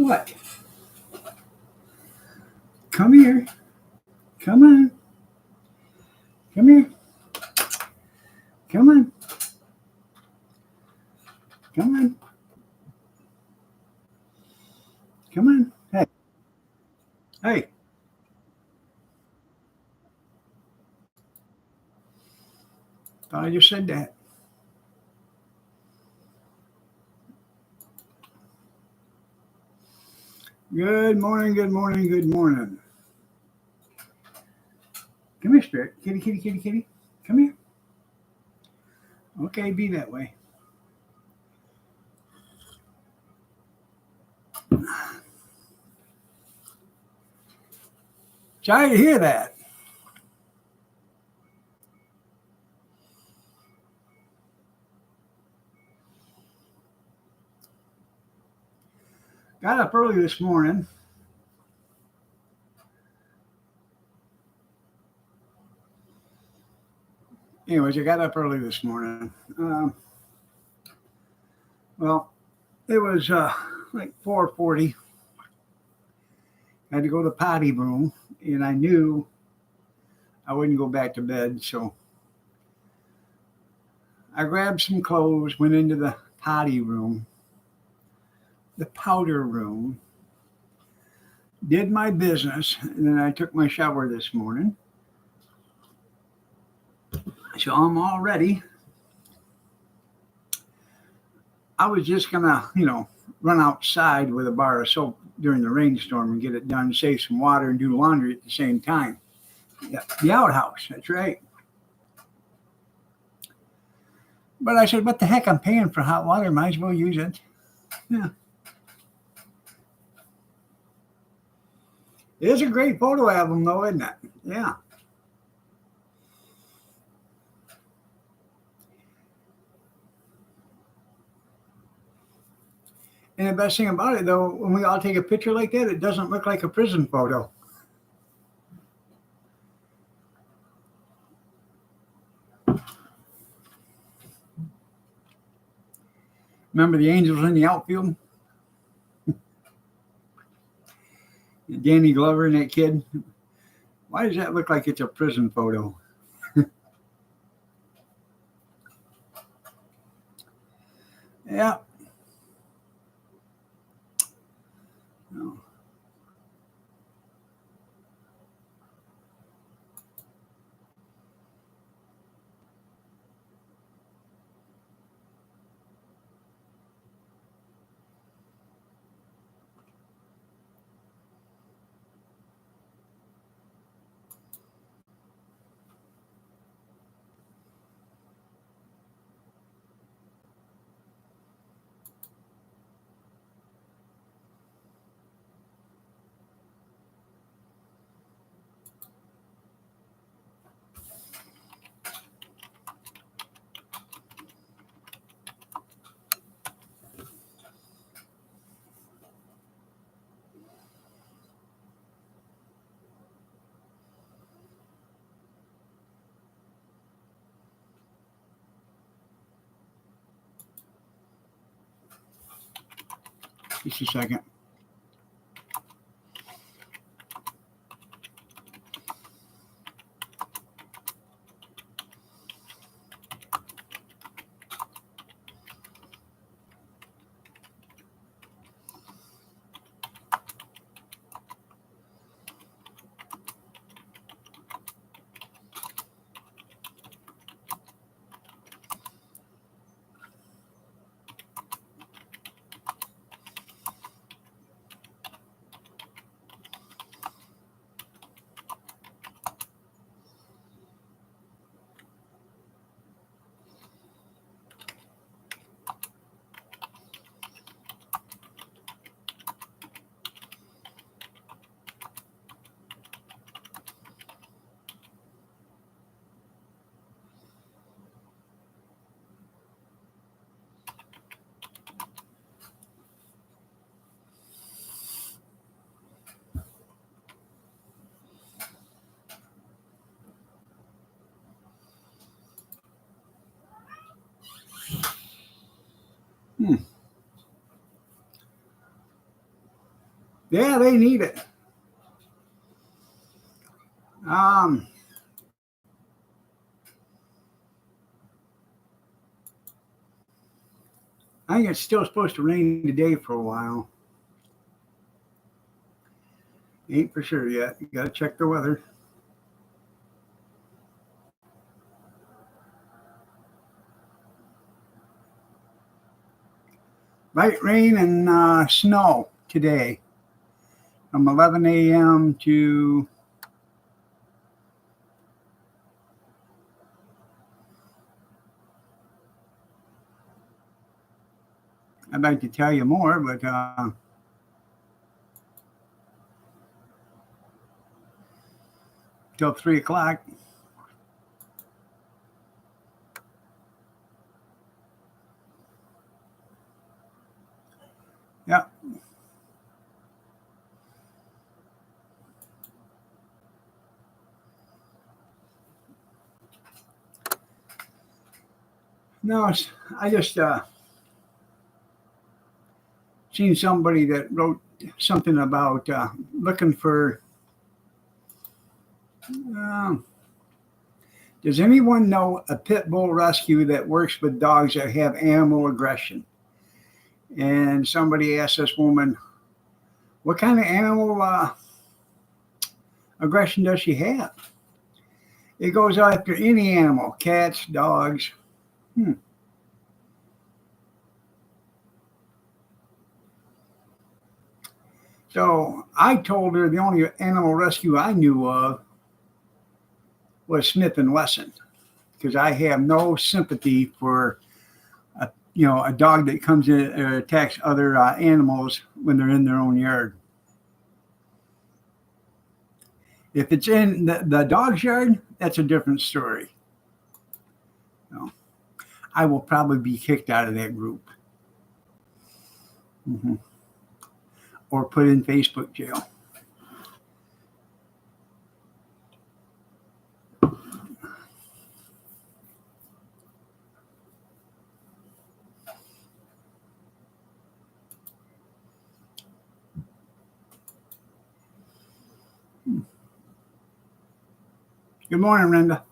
What? Come here. Come on. Come here. Come on. Come on. Come on. Hey. Hey. Thought I just said that. Good morning. Good morning. Good morning. Come here, Spirit. Kitty, kitty, kitty, kitty. Come here. Okay, be that way. Sorry to hear that. Got up early this morning. Anyways, I got up early this morning. Well, it was like 4:40. I had to go to the potty room, and I knew I wouldn't go back to bed, so I grabbed some clothes, went into the potty room, the powder room, did my business, and then I took my shower this morning. So I'm all ready. I was just gonna, run outside with a bar of soap during the rainstorm and get it done, save some water, and do laundry at the same time. Yeah, the outhouse, that's right. But I said, what the heck? I'm paying for hot water. Might as well use it. Yeah. It is a great photo album, though, isn't it? Yeah. And the best thing about it, though, when we all take a picture like that, it doesn't look like a prison photo. Remember the Angels in the outfield? Danny Glover and that kid? Why does that look like it's a prison photo? Yeah. No. Just a second. Yeah, they need it. Um, I think it's still supposed to rain today for a while. Ain't for sure yet. You got to check the weather. Light rain and snow today from 11 a.m. to I'd like to tell you more, but till 3 o'clock. Yeah. No, I just seen somebody that wrote something about looking for. Uh, does anyone know a pit bull rescue that works with dogs that have animal aggression? And somebody asked this woman, what kind of animal aggression does she have? It goes after any animal, cats, dogs. So I told her the only animal rescue I knew of was Smith and Wesson, because I have no sympathy for a dog that comes in or attacks other animals when they're in their own yard. If it's in the dog's yard, that's a different story. No, I will probably be kicked out of that group. Or put in Facebook jail. Good morning, Brenda.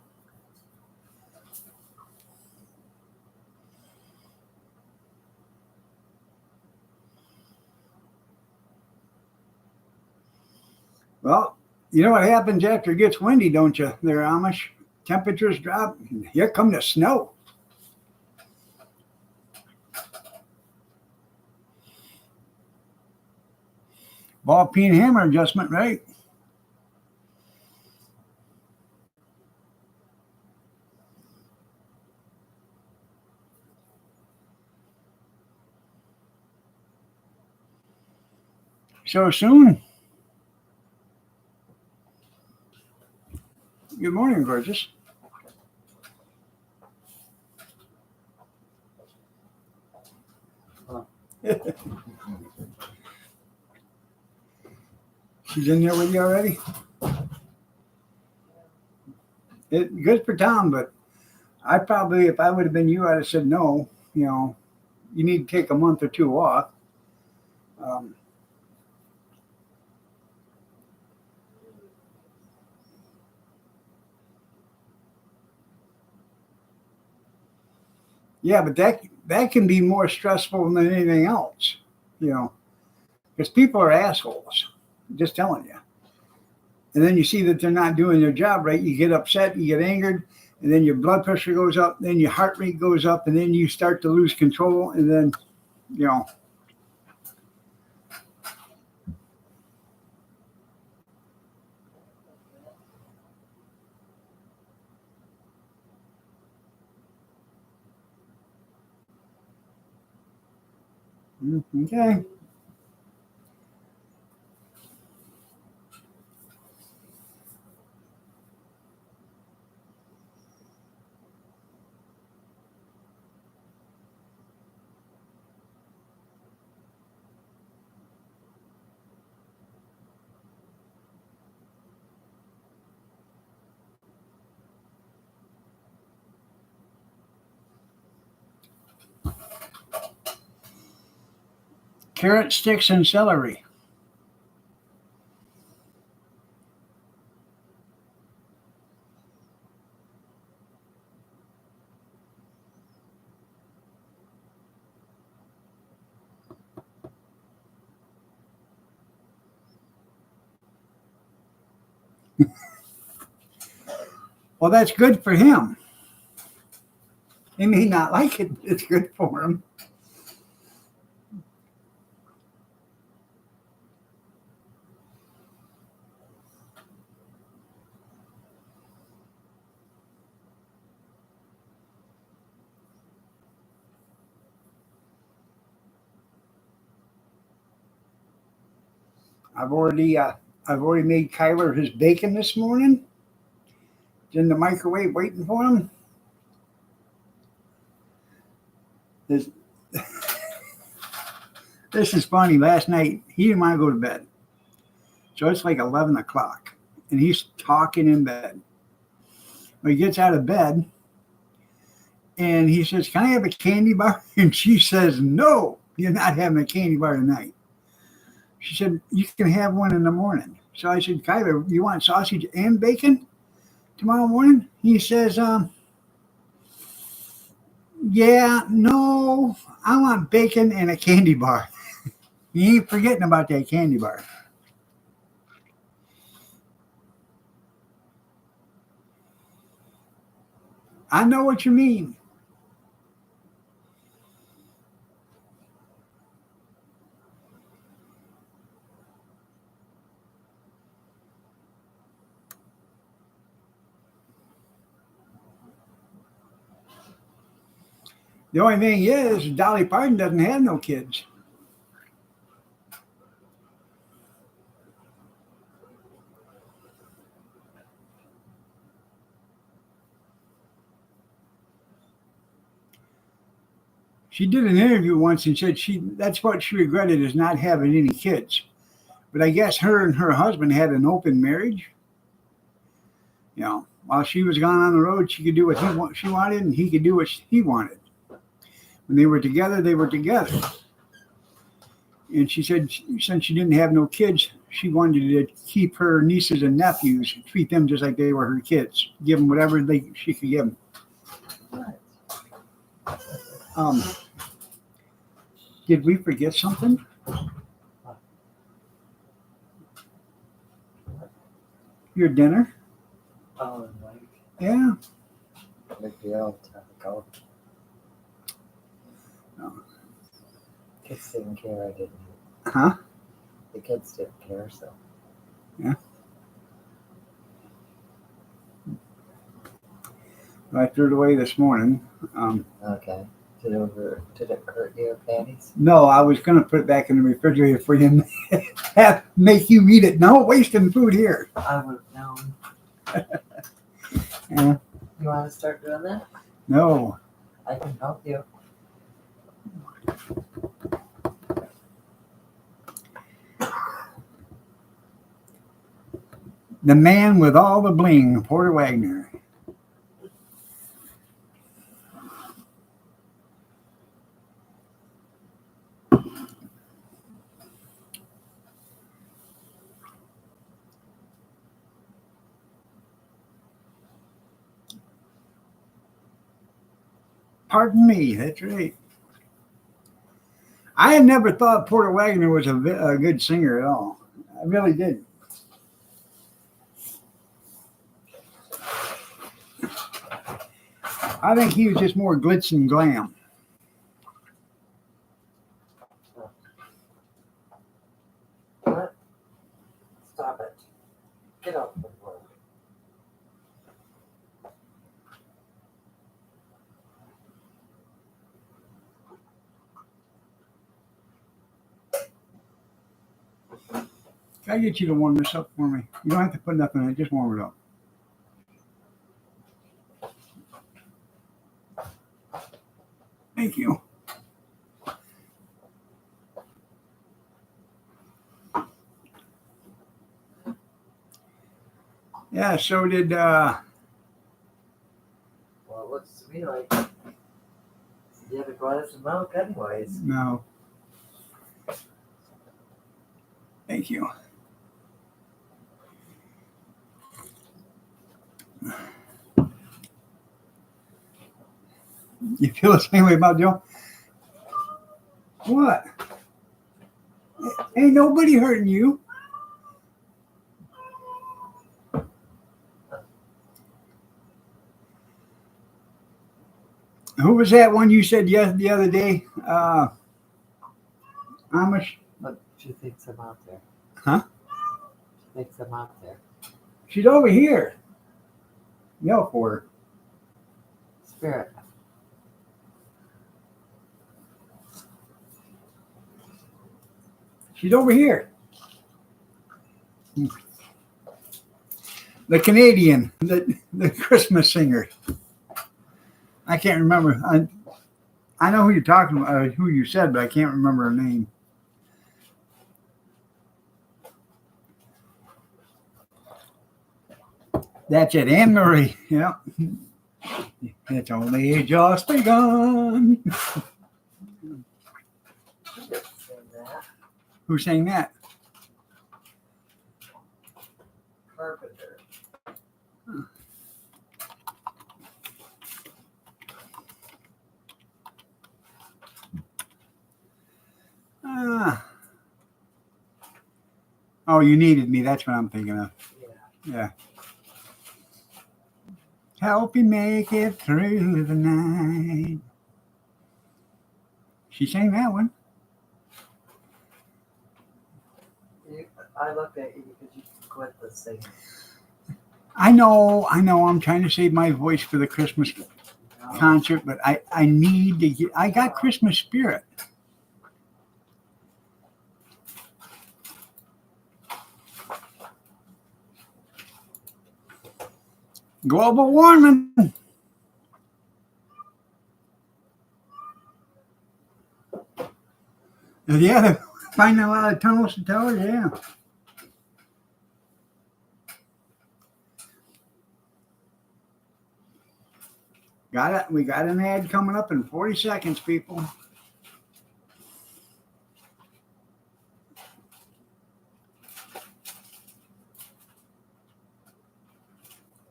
Well, you know what happens after it gets windy, don't you? There, Amish temperatures drop. Here come the snow. Ball peen hammer adjustment, right? So soon. Good morning, gorgeous. She's in there with you already? Good for Tom, but I probably, if I would have been you, I'd have said no. You need to take a month or two off. Yeah, but that can be more stressful than anything else, because people are assholes. I'm just telling you. And then you see that they're not doing their job right. You get upset, you get angered, and then your blood pressure goes up, then your heart rate goes up, and then you start to lose control, and then, okay. Carrot sticks and celery. Well, that's good for him. He may not like it, but it's good for him. I've already made Kyler his bacon this morning. It's in the microwave waiting for him. This, this is funny. Last night he didn't want to go to bed, so it's like 11 o'clock, and he's talking in bed. Well, he gets out of bed, and he says, "Can I have a candy bar?" And she says, "No, you're not having a candy bar tonight." She said, "You can have one in the morning." So I said, "Kyler, you want sausage and bacon tomorrow morning?" He says, "Yeah, no, I want bacon and a candy bar." You ain't forgetting about that candy bar. I know what you mean. The only thing is, Dolly Parton doesn't have no kids. She did an interview once and said that's what she regretted is not having any kids. But I guess her and her husband had an open marriage. You know, while she was gone on the road, she could do what she wanted, and he could do what he wanted. When they were together, they were together. And she said since she didn't have no kids, she wanted to keep her nieces and nephews, treat them just like they were her kids, give them whatever she could give them. Did we forget something? Your dinner? Oh, Mike. Yeah. Big deal. Time to go. No. Kids didn't care. I didn't. Huh? The kids didn't care, so. Yeah. I threw it away this morning. Okay. Did it hurt your panties? No, I was going to put it back in the refrigerator for you and make you eat it. No wasting food here. I would have known. Yeah. You want to start doing that? No. I can help you. The man with all the bling, Porter Wagner. Pardon me, that's right. I had never thought Porter Wagner was a good singer at all. I really didn't. I think he was just more glitz and glam. What? Stop it. Get off the floor. Can I get you to warm this up for me? You don't have to put nothing in it, just warm it up. Thank you. Yeah, so did Well, it looks to me like you had a glass of milk anyways. no. Thank you. You feel the same way about Joe? What? Ain't nobody hurting you. was that one you said the other day? Amish? But she thinks I'm out there. Huh? She thinks I'm out there. She's over here. Yell for her. Spirit. She's over here. The Canadian, the Christmas singer. I can't remember. I know who you're talking about, who you said, but I can't remember her name. That's it, Anne Marie. Yeah. It's only just begun. She didn't sing that. Who sang that? Carpenter. Ah. Oh, You Needed Me. That's what I'm thinking of. Yeah. Yeah. Help me make it through the night. She sang that one. I looked at you because you quit the singing. I know. I'm trying to save my voice for the Christmas No. concert, but I need to get. I got Christmas spirit. Global warming. Yeah, they're finding a lot of tunnels and towers. Yeah. Got it. We got an ad coming up in 40 seconds, people.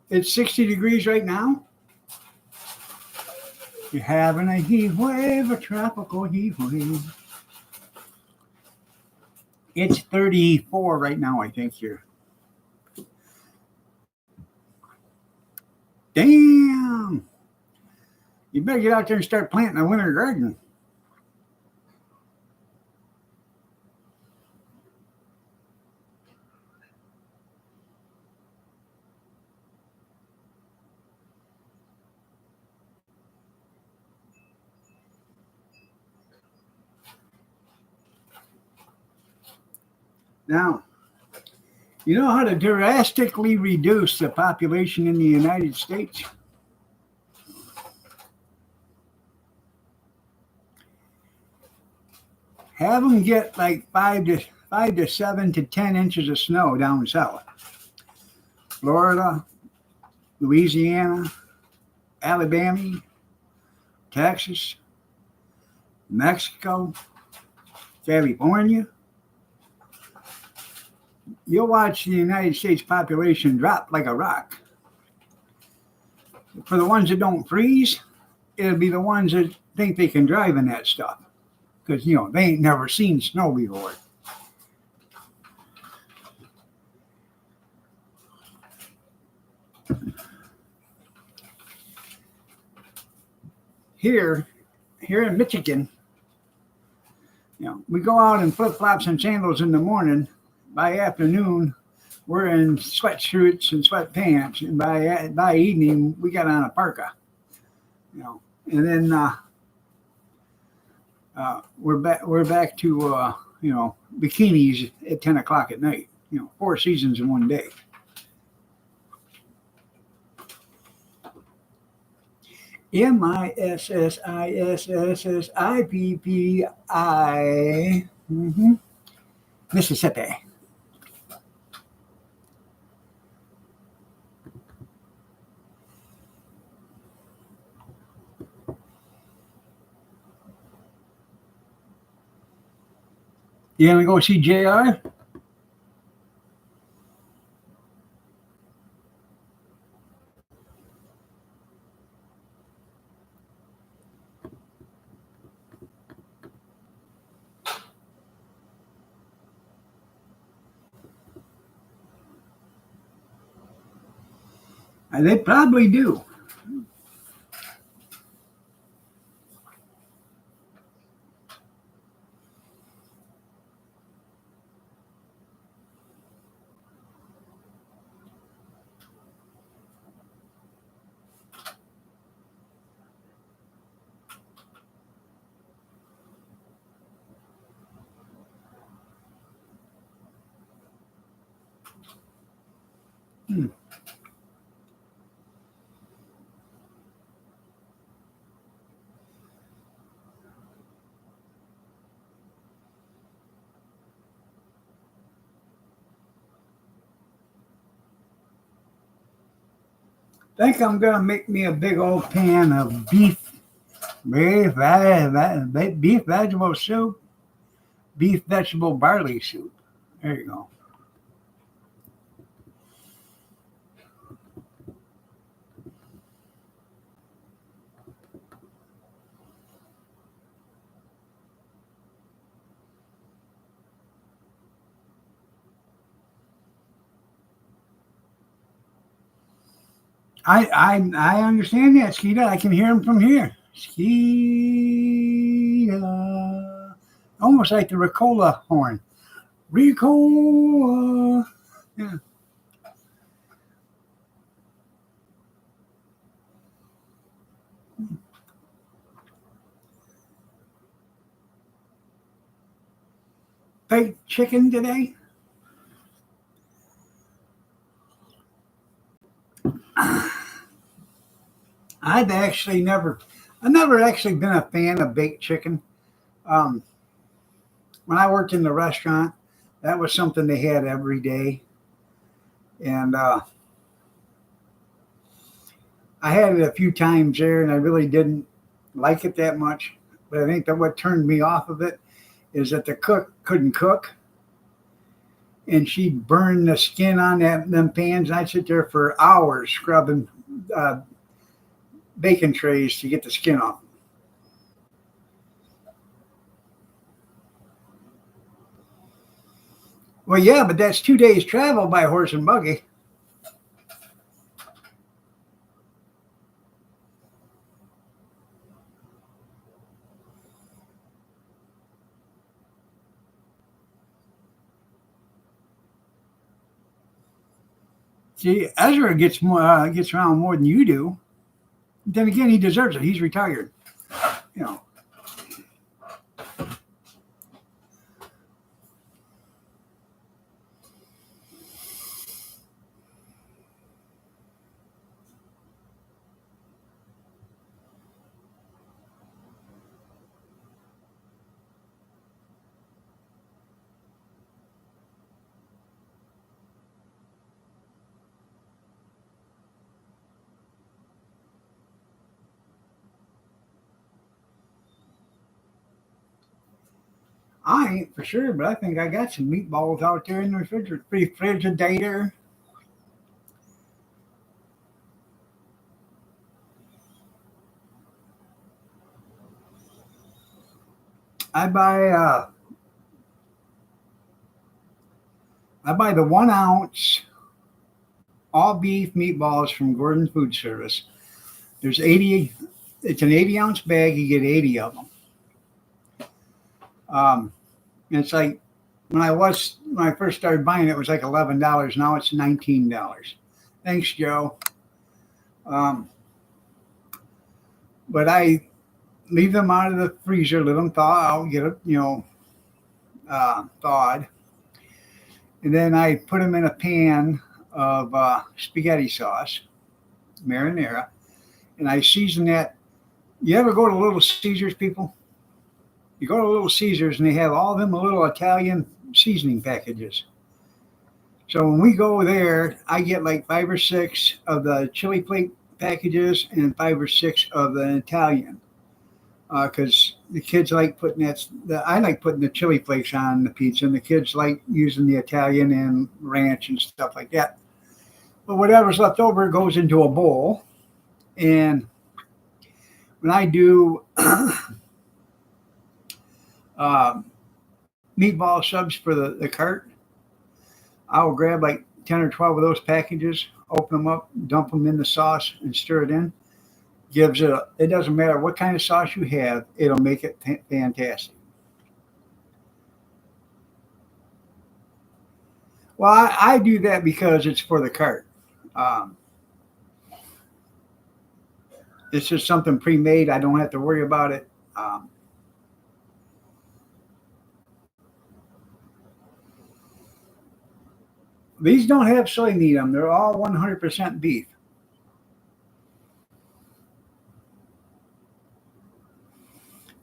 It's 60 degrees right now. You're having a heat wave, a tropical heat wave. It's 34 right now, I think, here. Damn. You better get out there and start planting a winter garden. Now, you know how to drastically reduce the population in the United States? Have them get like 5 to 7 to 10 inches of snow down south. Florida, Louisiana, Alabama, Texas, Mexico, California. You'll watch the United States population drop like a rock. For the ones that don't freeze, it'll be the ones that think they can drive in that stuff. Because, they ain't never seen snow before. Here in Michigan, we go out in flip-flops and sandals in the morning. By afternoon, we're in sweatshirts and sweatpants, and by evening, we got on a parka. And then we're back to bikinis at 10 o'clock at night. 4 seasons in one day. MISSISSIPPI. Mississippi. You gonna go see JR? They probably do. think I'm gonna make me a big old pan of beef vegetable soup, beef vegetable barley soup. There you go. I understand that, Skeeta. I can hear him from here. Skeeta. Almost like the Ricola horn. Ricola. Yeah. Baked chicken today. I've never actually been a fan of baked chicken. Um, when I worked in the restaurant, that was something they had every day, and I had it a few times there, and I really didn't like it that much. But I think that what turned me off of it is that the cook couldn't cook, and she'd burn the skin on them pans, and I'd sit there for hours scrubbing uh, bacon trays to get the skin off. Well, yeah, but that's 2 days travel by horse and buggy. See, Ezra gets around more than you do. Then again, he deserves it. He's retired. You know. I ain't for sure, but I think I got some meatballs out there in the refrigerator. I buy uh, I buy the 1 ounce all beef meatballs from Gordon Food Service. There's 80. It's an 80-ounce bag. You get 80 of them. And it's like when I first started buying it was like $11. Now it's $19. Thanks, Joe. Um, but I leave them out of the freezer, let them thaw out, get it, thawed, and then I put them in a pan of spaghetti sauce, marinara, and I season that. You ever go to Little Caesars, people? You go to Little Caesars and they have all them little Italian seasoning packages. So when we go there, I get like 5 or 6 of the chili flake packages and 5 or 6 of the Italian. Because the kids like putting I like putting the chili flakes on the pizza, and the kids like using the Italian and ranch and stuff like that. But whatever's left over goes into a bowl. And when I do uh, meatball subs for the cart, I'll grab like 10 or 12 of those packages, open them up, dump them in the sauce, and stir it in. It doesn't matter what kind of sauce you have, it'll make it fantastic. Well, I do that because it's for the cart. Um, it's just something pre-made. I don't have to worry about it. These don't have soy meat on them. They're all 100% beef.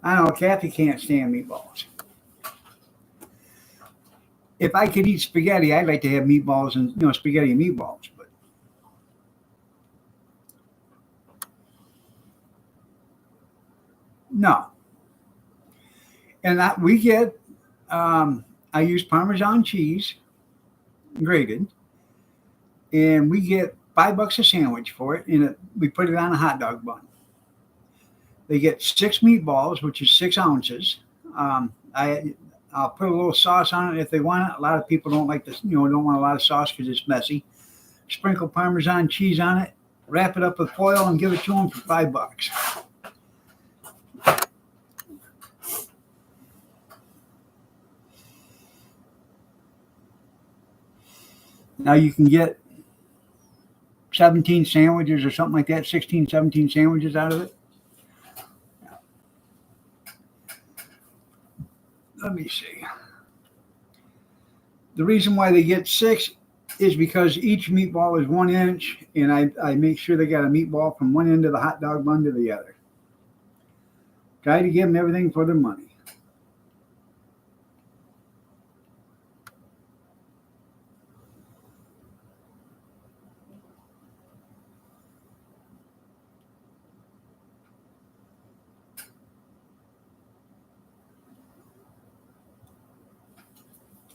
I don't know. Kathy can't stand meatballs. If I could eat spaghetti, I'd like to have meatballs and spaghetti and meatballs. But No. And we get, I use Parmesan cheese, grated, and we get $5 a sandwich for it. And we put it on a hot dog bun. They get 6 meatballs, which is 6 ounces. I'll put a little sauce on it if they want it. A lot of people don't like this, don't want a lot of sauce because it's messy. Sprinkle Parmesan cheese on it, wrap it up with foil, and give it to them for $5. Now you can get 17 sandwiches or something like that, 16, 17 sandwiches out of it. Let me see. The reason why they get 6 is because each meatball is 1 inch, and I make sure they got a meatball from one end of the hot dog bun to the other. Try to give them everything for their money.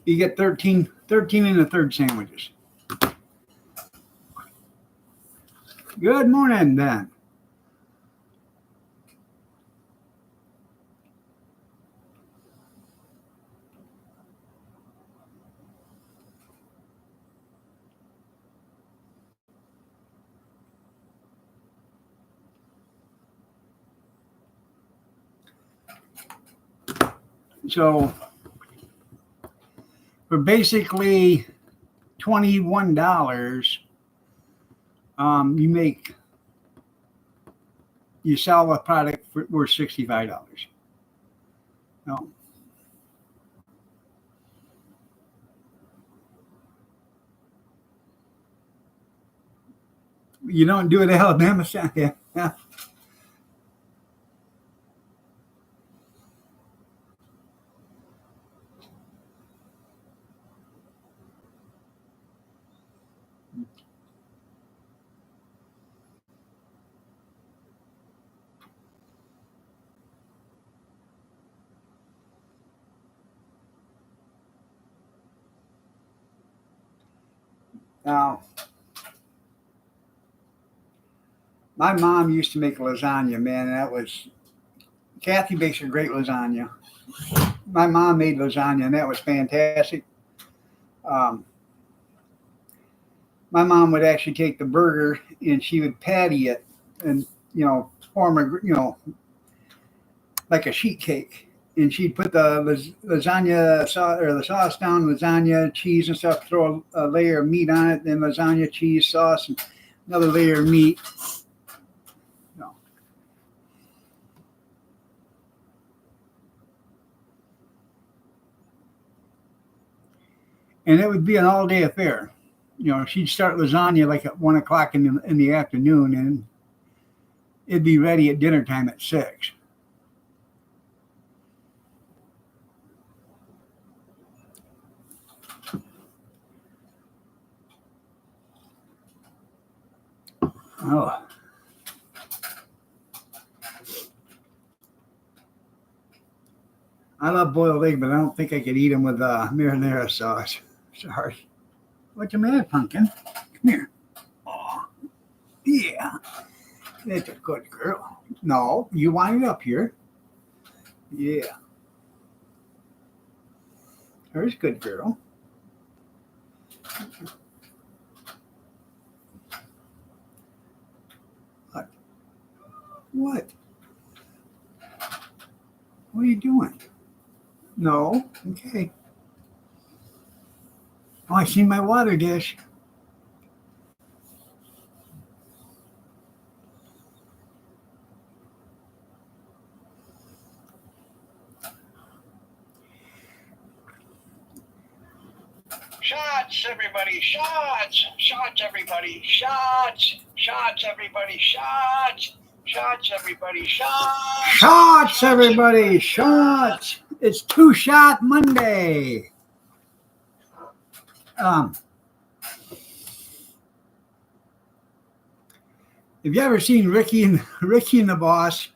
You get 13 and a third sandwiches. Good morning, Ben. So for basically $21, you sell a product worth $65. No. You don't do it at Alabama, yeah. Now, my mom used to make lasagna, man, and Kathy makes a great lasagna. My mom made lasagna, and that was fantastic. My mom would actually take the burger and she would patty it and, form like a sheet cake. And she'd put the lasagna sauce or the sauce down, lasagna, cheese and stuff, throw a layer of meat on it, then lasagna, cheese, sauce, and another layer of meat. And it would be an all-day affair. She'd start lasagna like at 1 o'clock in the afternoon, and it'd be ready at dinner time at 6. Oh. I love boiled egg, but I don't think I could eat them with marinara sauce. Sorry. What's the matter, Pumpkin? Come here. Oh, yeah. That's a good girl. No, you want it up here. Yeah. There's a good girl. What? What are you doing? No. Okay. Oh, I see my water dish. Shots, everybody, shots! Shots, everybody, shots! Shots, everybody, shots! Shots, everybody, shots! Shots, everybody, shots! It's 2-Shot Monday. Have you ever seen Ricky and the Boss?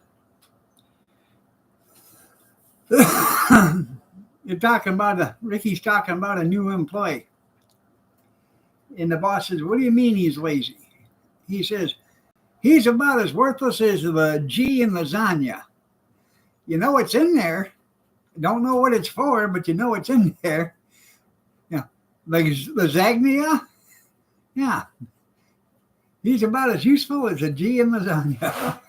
You're talking about Ricky's talking about a new employee. And the boss says, "What do you mean he's lazy?" He says, "He's about as worthless as the G in lasagna. You know it's in there. Don't know what it's for, but you know it's in there. Yeah. Like lasagna? Yeah. He's about as useful as a G in lasagna."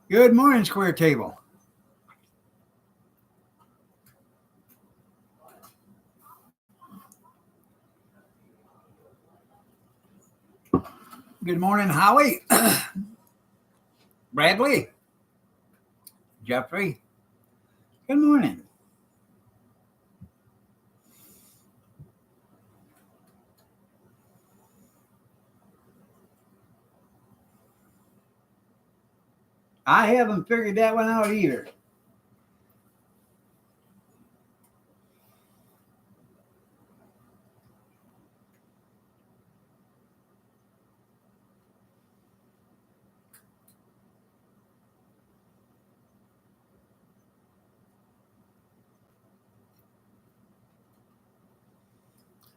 Good morning, Square Table. Good morning, Howie. Bradley. Jeffrey. Good morning. I haven't figured that one out either.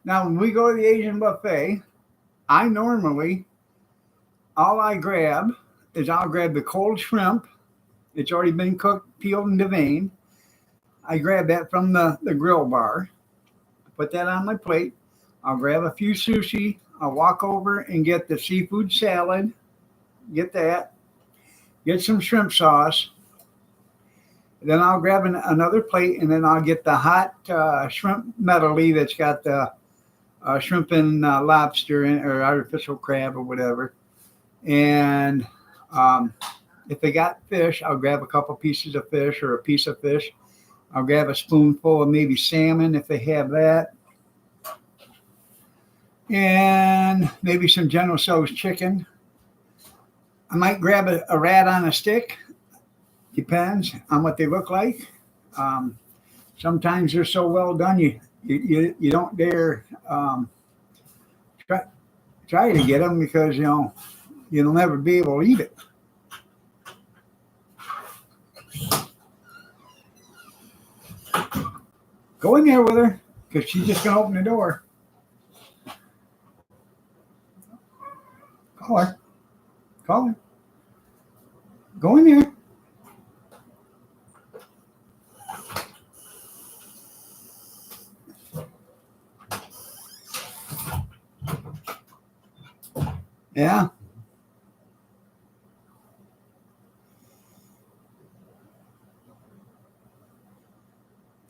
Now, when we go to the Asian buffet, I normally, all I grab is I'll grab the cold shrimp. It's already been cooked, peeled, and deveined. I grab that from the grill bar, put that on my plate. I'll grab a few sushi. I'll walk over and get the seafood salad, get that, get some shrimp sauce. Then I'll grab another plate, and then I'll get the hot shrimp medley that's got the shrimp and lobster or artificial crab or whatever. And if they got fish, I'll grab a couple pieces of fish or a piece of fish. I'll grab a spoonful of maybe salmon if they have that. And maybe some General Tso's chicken. I might grab a rat on a stick. Depends on what they look like. Sometimes they're so well done, you don't dare try to get them because you'll never be able to eat it. Go in there with her because she's just gonna open the door. Call her. Call her. Go in there. Yeah.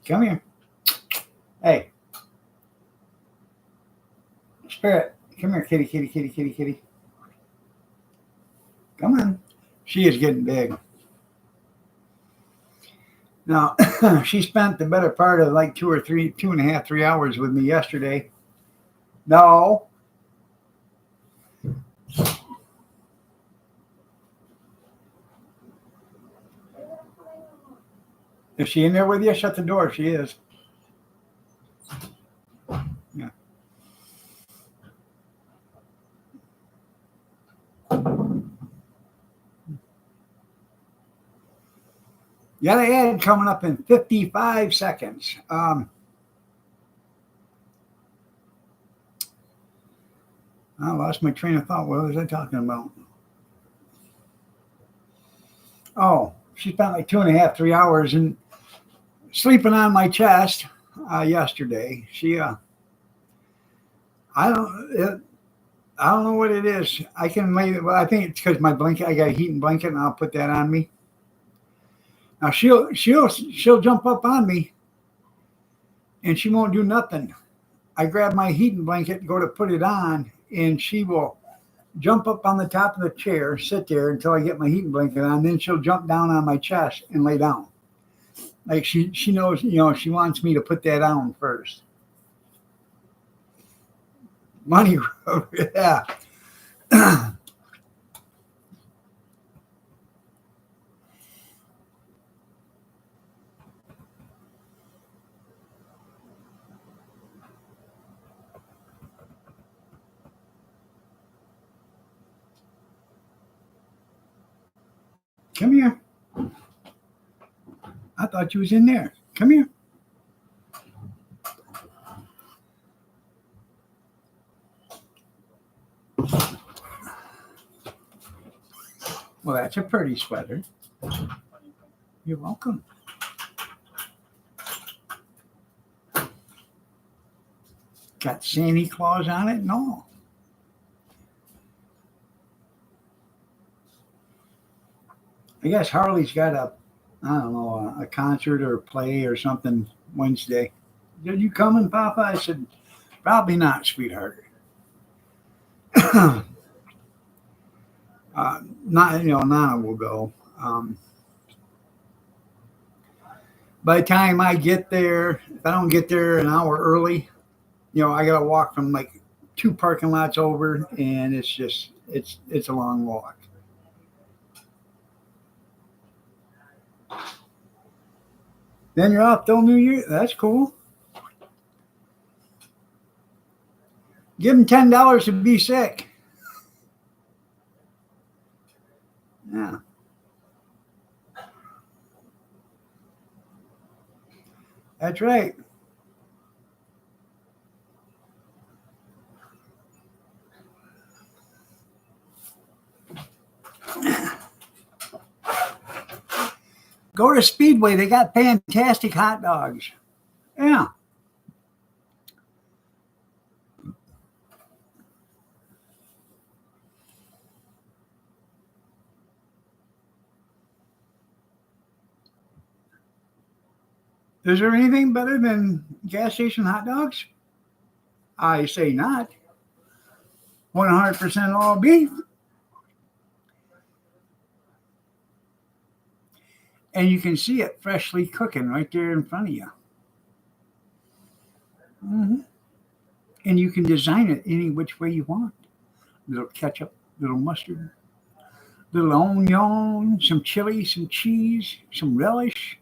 Come here. Hey. Spirit. Come here, kitty, kitty, kitty, kitty, kitty. Come on. She is getting big. Now, she spent the better part of like 2.5, 3 hours with me yesterday. No. Is she in there with you? Shut the door. She is. Yeah. Got an ad coming up in 55 seconds. I lost my train of thought. What was I talking about? Oh, she spent like 2.5, 3 hours and sleeping on my chest yesterday. I don't know what it is. I can lay. Well, I think it's because my blanket. I got a heating blanket, and I'll put that on me. Now she'll jump up on me, and she won't do nothing. I grab my heating blanket, go to put it on, and she will jump up on the top of the chair, sit there until I get my heating blanket on. Then she'll jump down on my chest and lay down. Like she knows, she wants me to put that on first. Money, yeah. Come here. I thought you was in there. Come here. Well, that's a pretty sweater. You're welcome. Got Santa Claus on it and all. I guess Harley's got I don't know, a concert or a play or something Wednesday. Did you coming, Papa? I said, probably not, sweetheart. Not, Nana will go. By the time I get there, if I don't get there an hour early, I got to walk from like 2 parking lots over, and it's a long walk. Then you're off till New Year. That's cool. Give them $10 to be sick. Yeah. That's right. Go to Speedway. They got fantastic hot dogs. Yeah. Is there anything better than gas station hot dogs? I say not. 100% all beef. And you can see it freshly cooking right there in front of you. Mm-hmm. And you can design it any which way you want. Little ketchup, little mustard, little onion, some chili, some cheese, some relish.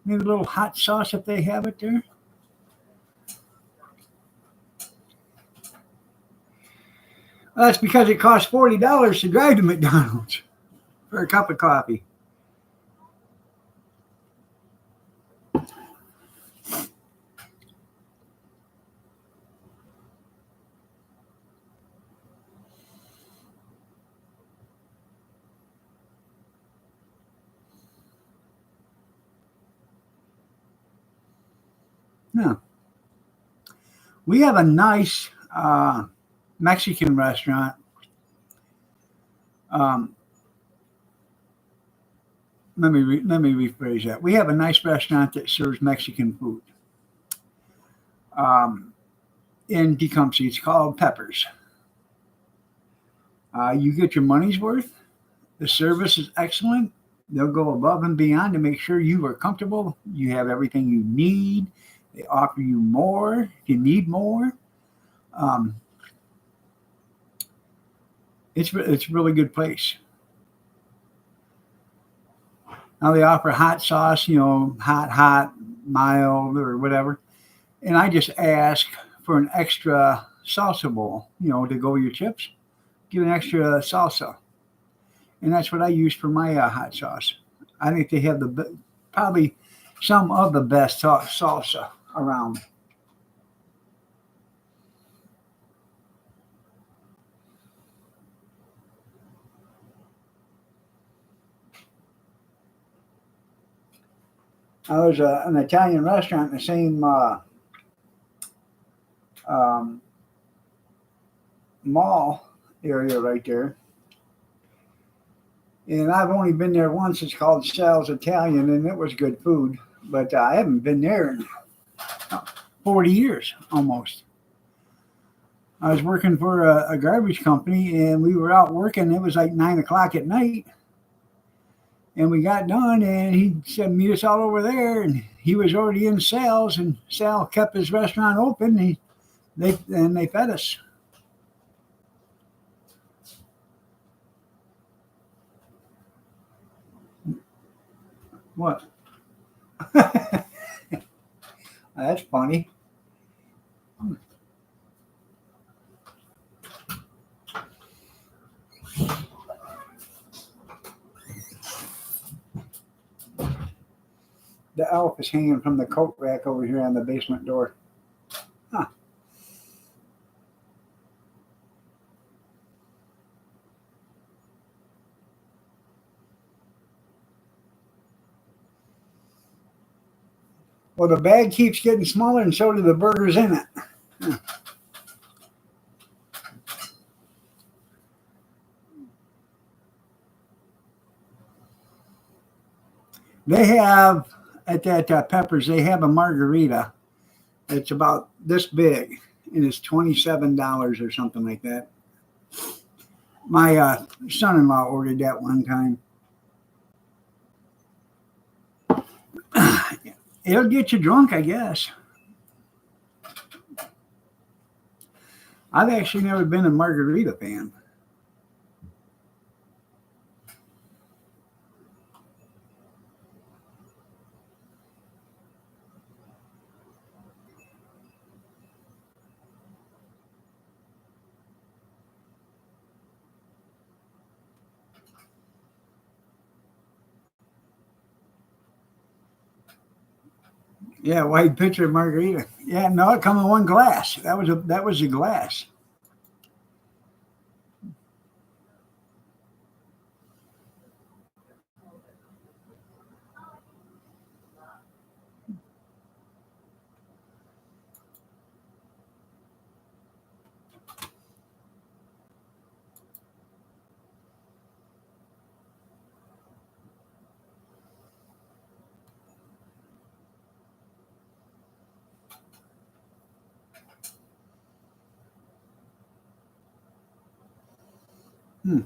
Maybe a little hot sauce if they have it there. Well, that's because it costs $40 to drive to McDonald's for a cup of coffee. No. We have a nice Mexican restaurant. Let me rephrase that. We have a nice restaurant that serves Mexican food in Tecumseh. It's called Peppers. You get your money's worth. The service is excellent. They'll go above and beyond to make sure you are comfortable. You have everything you need. They offer you more if you need more. It's a really good place. Now they offer hot sauce, hot, mild, or whatever. And I just ask for an extra salsa bowl, to go with your chips. Give an extra salsa. And that's what I use for my hot sauce. I think they have probably some of the best salsa around. There's an Italian restaurant in the same mall area right there. And I've only been there once. It's called Sal's Italian, and it was good food. But I haven't been there in 40 years almost. I was working for a garbage company, and we were out working. It was like 9 o'clock at night. And we got done, and he said, meet us all over there. And he was already in Sal's, and Sal kept his restaurant open. They fed us. What? That's funny. The elf is hanging from the coat rack over here on the basement door. Huh. Well, the bag keeps getting smaller, and so do the burgers in it. Huh. They have at that Peppers. They have a margarita. It's about this big, and it's $27 or something like that. My son-in-law ordered that one time. It'll get you drunk, I guess. I've actually never been a margarita fan. Yeah, white pitcher of margarita. Yeah, no, it come in one glass. That was a glass. Hmm.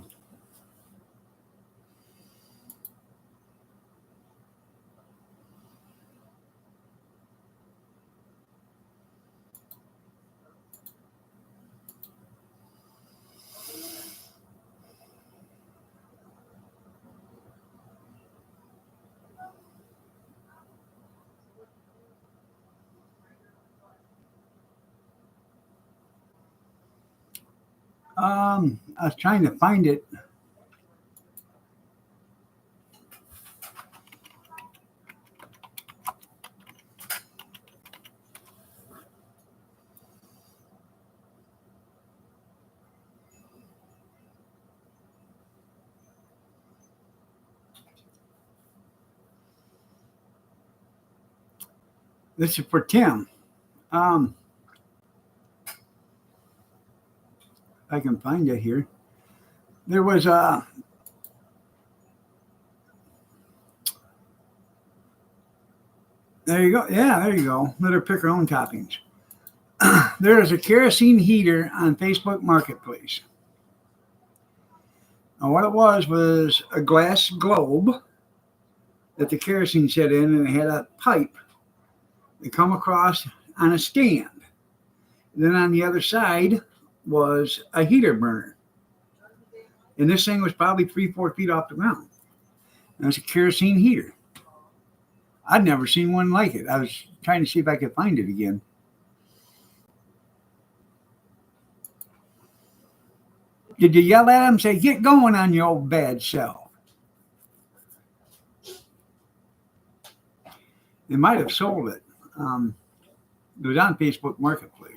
I was trying to find it. This is for Tim. I can find it here. There was a there you go. Yeah, there you go. Let her pick her own toppings. There is a kerosene heater on Facebook Marketplace. And what it was a glass globe that the kerosene set in, and it had a pipe that come across on a stand. And then on the other side was a heater burner. And this thing was probably 3-4 feet off the ground. And it was a kerosene heater. I'd never seen one like it. I was trying to see if I could find it again. Did you yell at him and say, "Get going on your old bad self"? They might have sold it. It was on Facebook Marketplace.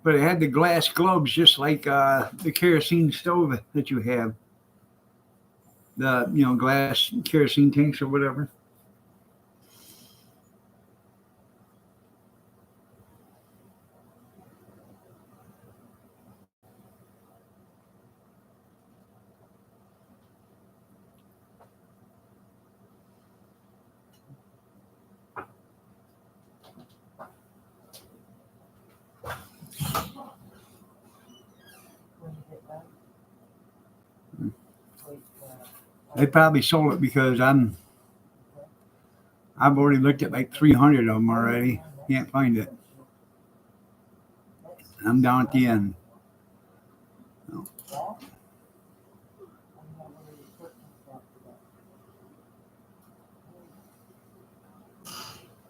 But it had the glass globes just like the kerosene stove that you have. The glass kerosene tanks or whatever. They probably sold it because I've already looked at like 300 of them already. Can't find it. I'm down at the end. No.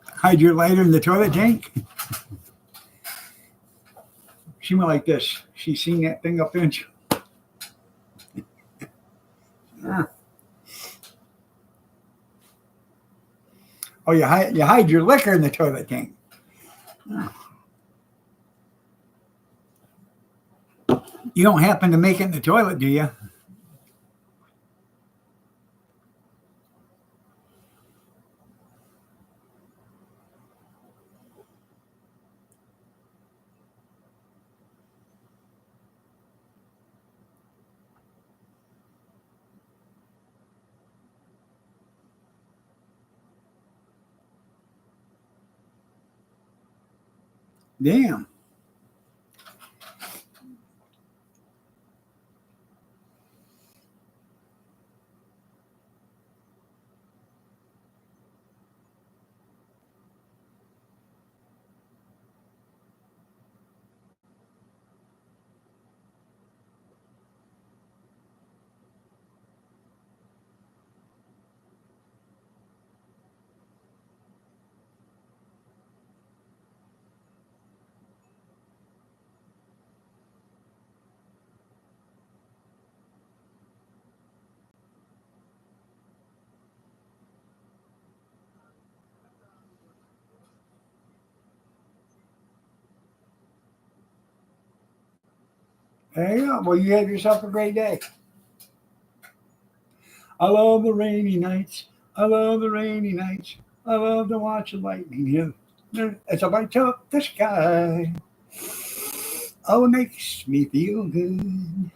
Hide your lighter in the toilet tank. She went like this. She seen that thing up in you. Oh, you hide your liquor in the toilet tank. You don't happen to make it in the toilet, do you? Damn. There you go. Well, you have yourself a great day. I love the rainy nights. I love the rainy nights. I love to watch the lightning hit. As I light up the sky. Oh, it makes me feel good.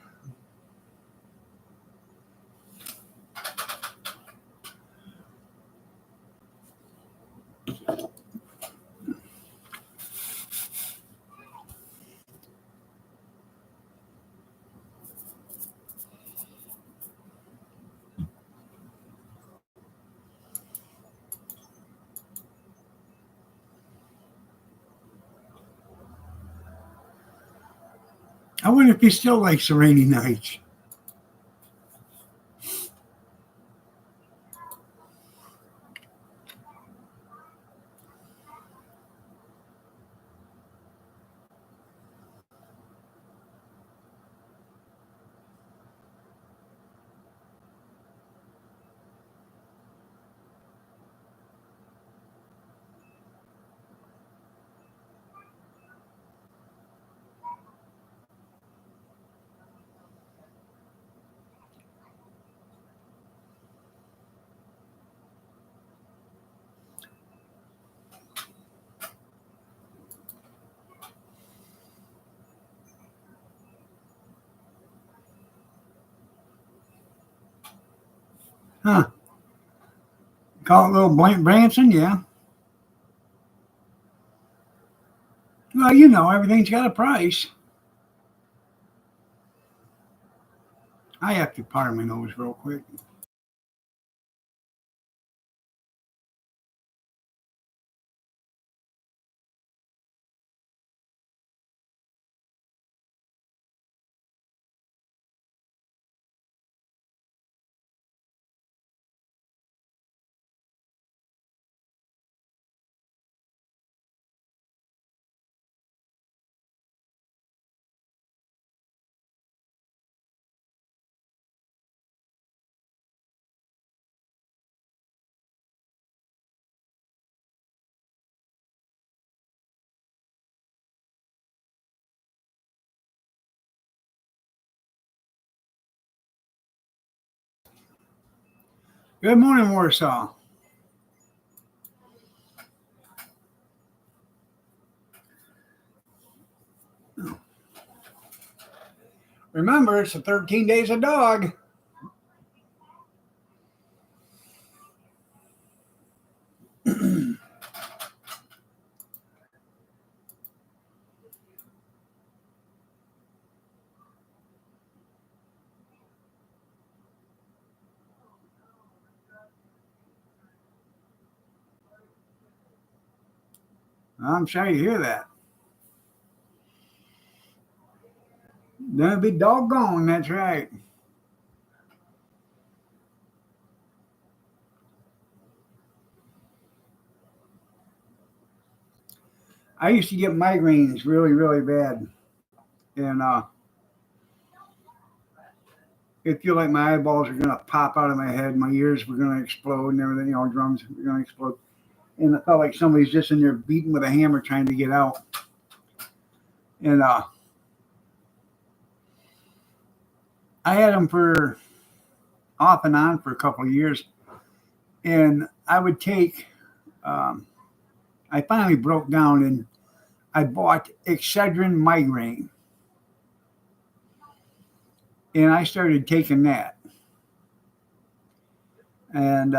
I wonder if he still likes the rainy nights. Huh. Call it little Branson, yeah. Well, you know, everything's got a price. I have to powder my nose real quick. Good morning, Warsaw. Remember, it's the 13 days of dog. I'm sorry to hear that. That'll be doggone, that's right. I used to get migraines really, really bad. And it feel like my eyeballs are gonna pop out of my head, my ears were gonna explode and everything, drums were gonna explode. And it felt like somebody's just in there beating with a hammer trying to get out. And I had them for off and on for a couple of years. And I would take, I finally broke down and I bought Excedrin migraine. And I started taking that. And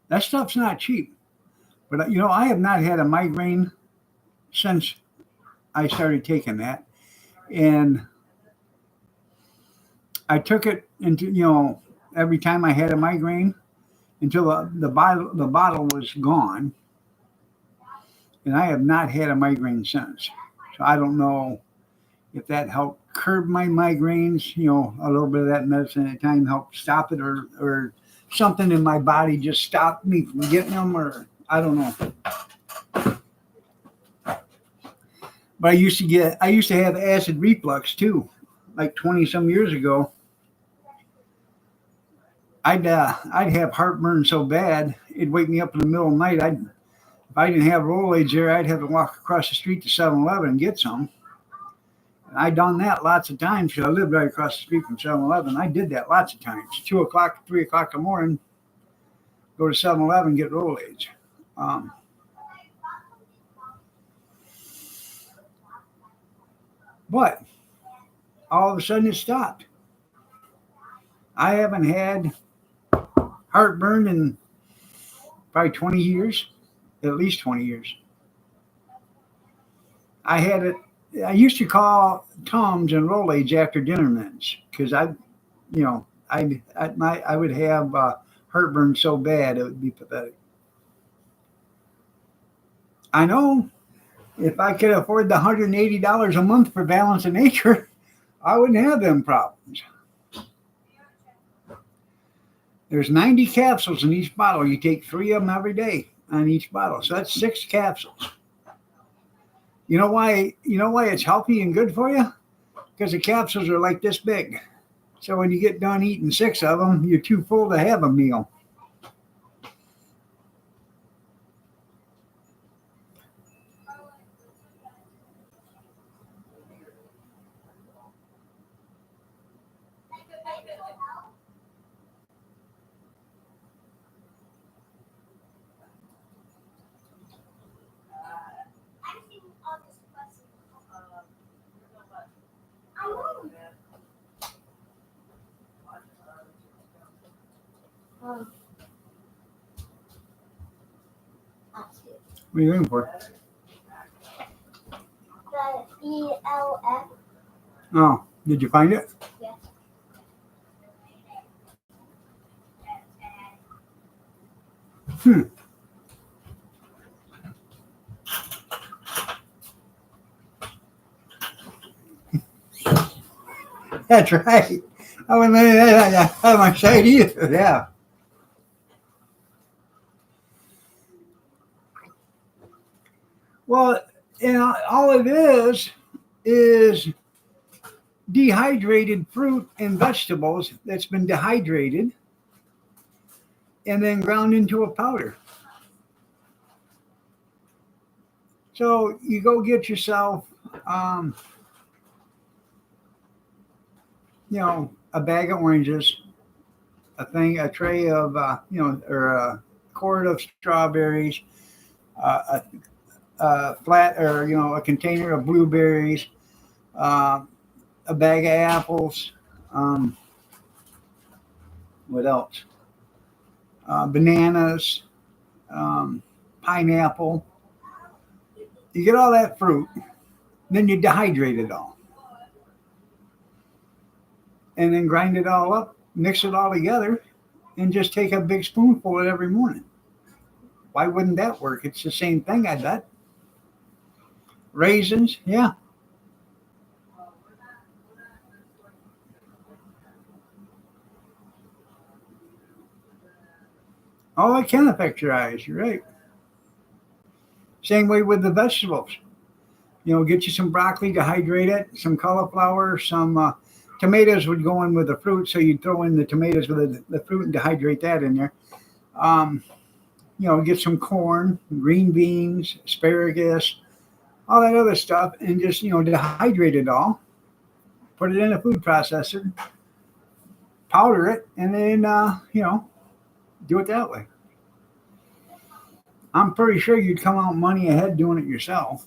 that stuff's not cheap. But, I have not had a migraine since I started taking that. And I took it into, every time I had a migraine until the bottle was gone. And I have not had a migraine since. So I don't know if that helped curb my migraines, a little bit of that medicine at a time helped stop it, or something in my body just stopped me from getting them, or I don't know. But I used to have acid reflux too, like 20 some years ago. I'd have heartburn so bad it'd wake me up in the middle of the night. If I didn't have Rolaids there, I'd have to walk across the street to 7-Eleven and get some. And I done that lots of times because I lived right across the street from 7-Eleven. I did that lots of times. 2 o'clock, 3 o'clock in the morning, go to 7-Eleven, get Rolaids. But all of a sudden it stopped. I haven't had heartburn in probably 20 years, at least 20 years. I used to call Tums and Rolaids after dinner mints because I would have heartburn so bad it would be pathetic. I know if I could afford the $180 a month for Balance of Nature, I wouldn't have them problems. There's 90 capsules in each bottle. You take 3 of them every day on each bottle. So that's 6 capsules. You know why it's healthy and good for you? Because the capsules are like this big. So when you get done eating 6 of them, you're too full to have a meal. What are you looking for? The ELF. Oh, did you find it? Yes. That's right. I wouldn't let that out of my sight either. Yeah. Well, all it is dehydrated fruit and vegetables that's been dehydrated and then ground into a powder. So you go get yourself, a bag of oranges, a tray of, or a quart of strawberries, a flat, or a container of blueberries, a bag of apples. What else? Bananas, pineapple. You get all that fruit, then you dehydrate it all. And then grind it all up, mix it all together, and just take a big spoonful of it every morning. Why wouldn't that work? It's the same thing, I bet. Raisins, yeah. Oh, it can affect your eyes. You're right. Same way with the vegetables. Get you some broccoli to hydrate it, some cauliflower, some tomatoes would go in with the fruit, so you'd throw in the tomatoes with the fruit and dehydrate that in there. Um, get some corn, green beans, asparagus, all that other stuff, and just dehydrate it all. Put it in a food processor, powder it, and then do it that way. I'm pretty sure you'd come out money ahead doing it yourself.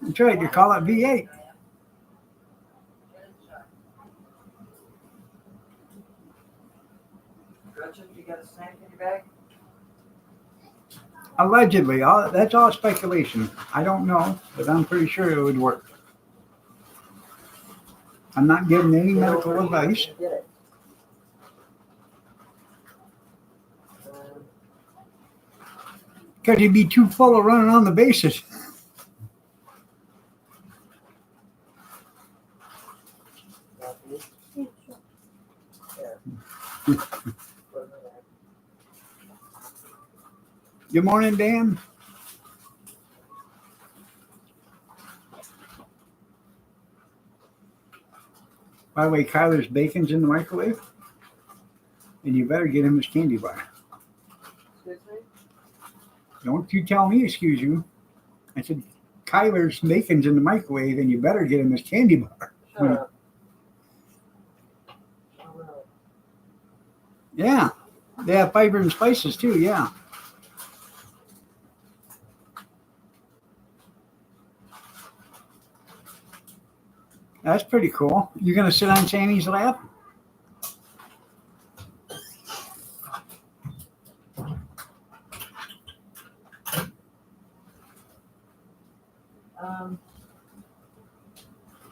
That's right, you call it V8. Gretchen, you got a snack in your bag? Allegedly, that's all speculation. I don't know, but I'm pretty sure it would work. I'm not giving any Get medical over here advice. and get it. Because you'd be too full of running on the bases. Coffee. There. Put it in there. Good morning, Dan. By the way, Kyler's bacon's in the microwave. And you better get him his candy bar. Excuse me? Don't you tell me, excuse you. I said, Kyler's bacon's in the microwave and you better get him his candy bar. Shut up. Oh, really? Yeah. They have fiber and spices too, yeah. That's pretty cool. You gonna sit on Sammy's lap?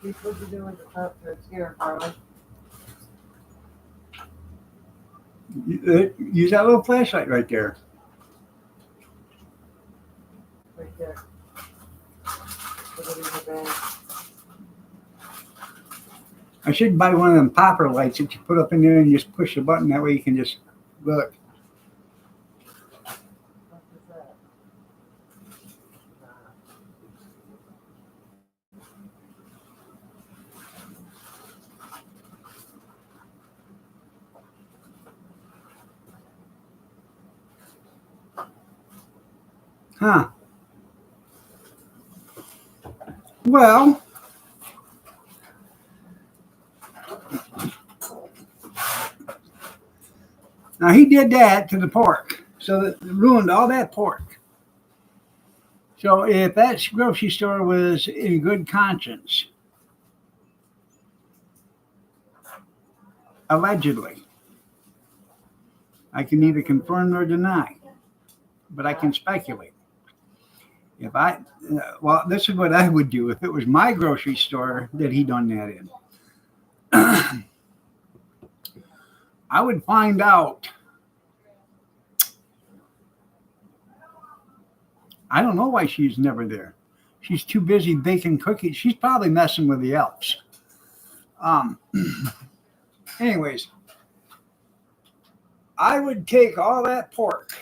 Keith, what'd you do with the top to scare Carly? Use that little flashlight right there. Right there. Put it in your bag. I should buy one of them popper lights that you put up in there and just push the button. That way you can just look. What is that? Huh. Well, now he did that to the pork, so that ruined all that pork. So if that grocery store was in good conscience, allegedly, I can neither confirm nor deny, but I can speculate. If well, this is what I would do if it was my grocery store that he done that in. I would find out. I don't know why she's never there. She's too busy baking cookies. She's probably messing with the elves. Anyways, I would take all that pork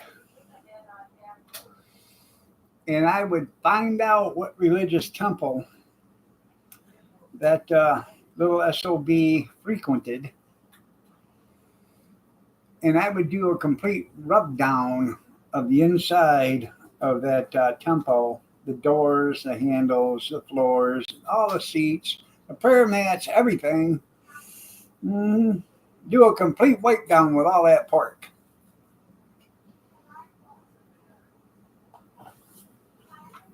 and I would find out what religious temple that little SOB frequented. And I would do a complete rub down of the inside of that temple, the doors, the handles, the floors, all the seats, the prayer mats, everything. Do a complete wipe down with all that pork.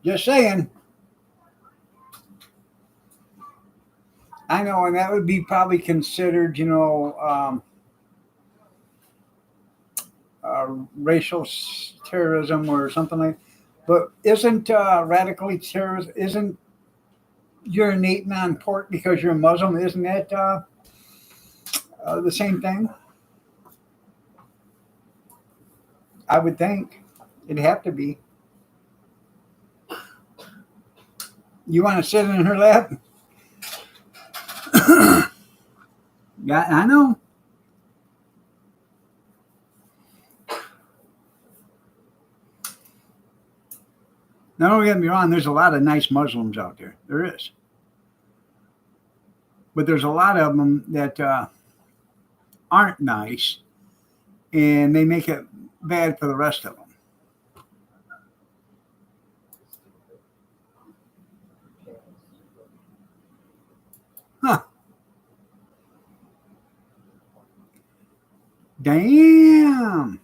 Just saying. I know, and that would be probably considered, racial terrorism or something like. But isn't radically terrorist? Isn't urinating on pork because you're a Muslim? Isn't that the same thing? I would think it'd have to be. You want to sit in her lap? Yeah, I know. Now, don't get me wrong, there's a lot of nice Muslims out there. There is. But there's a lot of them that aren't nice, and they make it bad for the rest of them. Huh. Damn.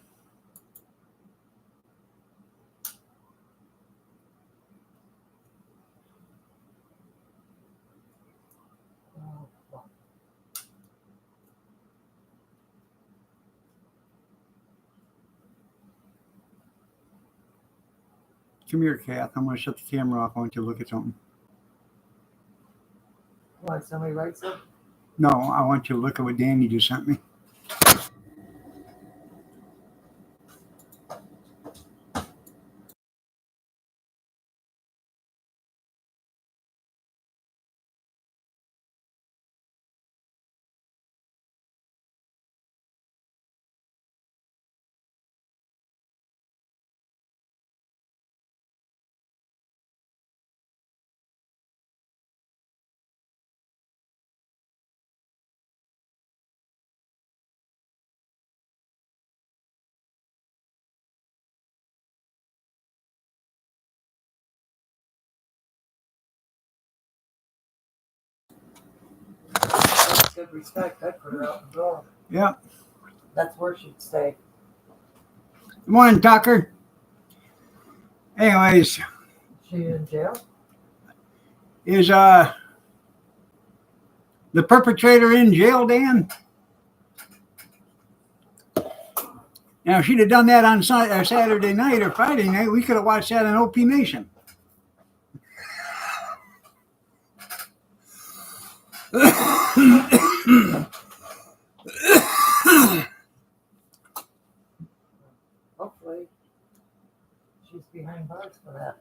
Come here, Kath. I'm going to shut the camera off. I want you to look at something. Why, somebody writes something? No, I want you to look at what Danny just sent me. That's good respect. I'd put her out the door. Yeah. That's where she'd stay. Good morning, Tucker. Anyways, She in jail? is the perpetrator in jail, Dan? Now, if she'd have done that on Saturday night or Friday night, we could have watched that on OP Nation. Hopefully, she's behind bars for that.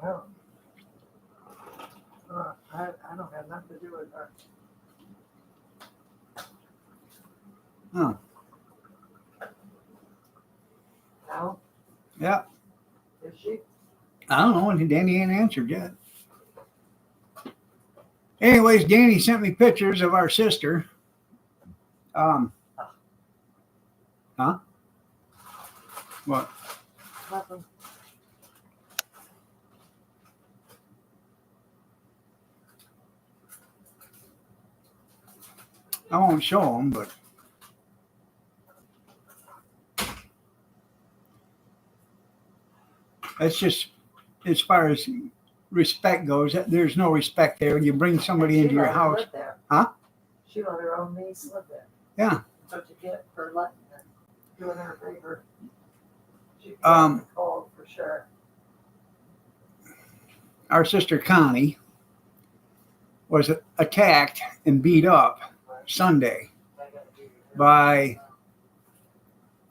Well, I don't have nothing to do with her. Huh. No? Yeah. Is she? I don't know. Danny ain't answered yet. Anyways, Danny sent me pictures of our sister. Huh? What? Nothing. I won't show them, but that's just as far as respect goes. There's no respect there. You bring somebody She into your let her house. live there. Huh? She let her own niece live there. Yeah. That's what you get for letting her, doing her a favor. She called for sure. Our sister Connie was attacked and beat up Sunday by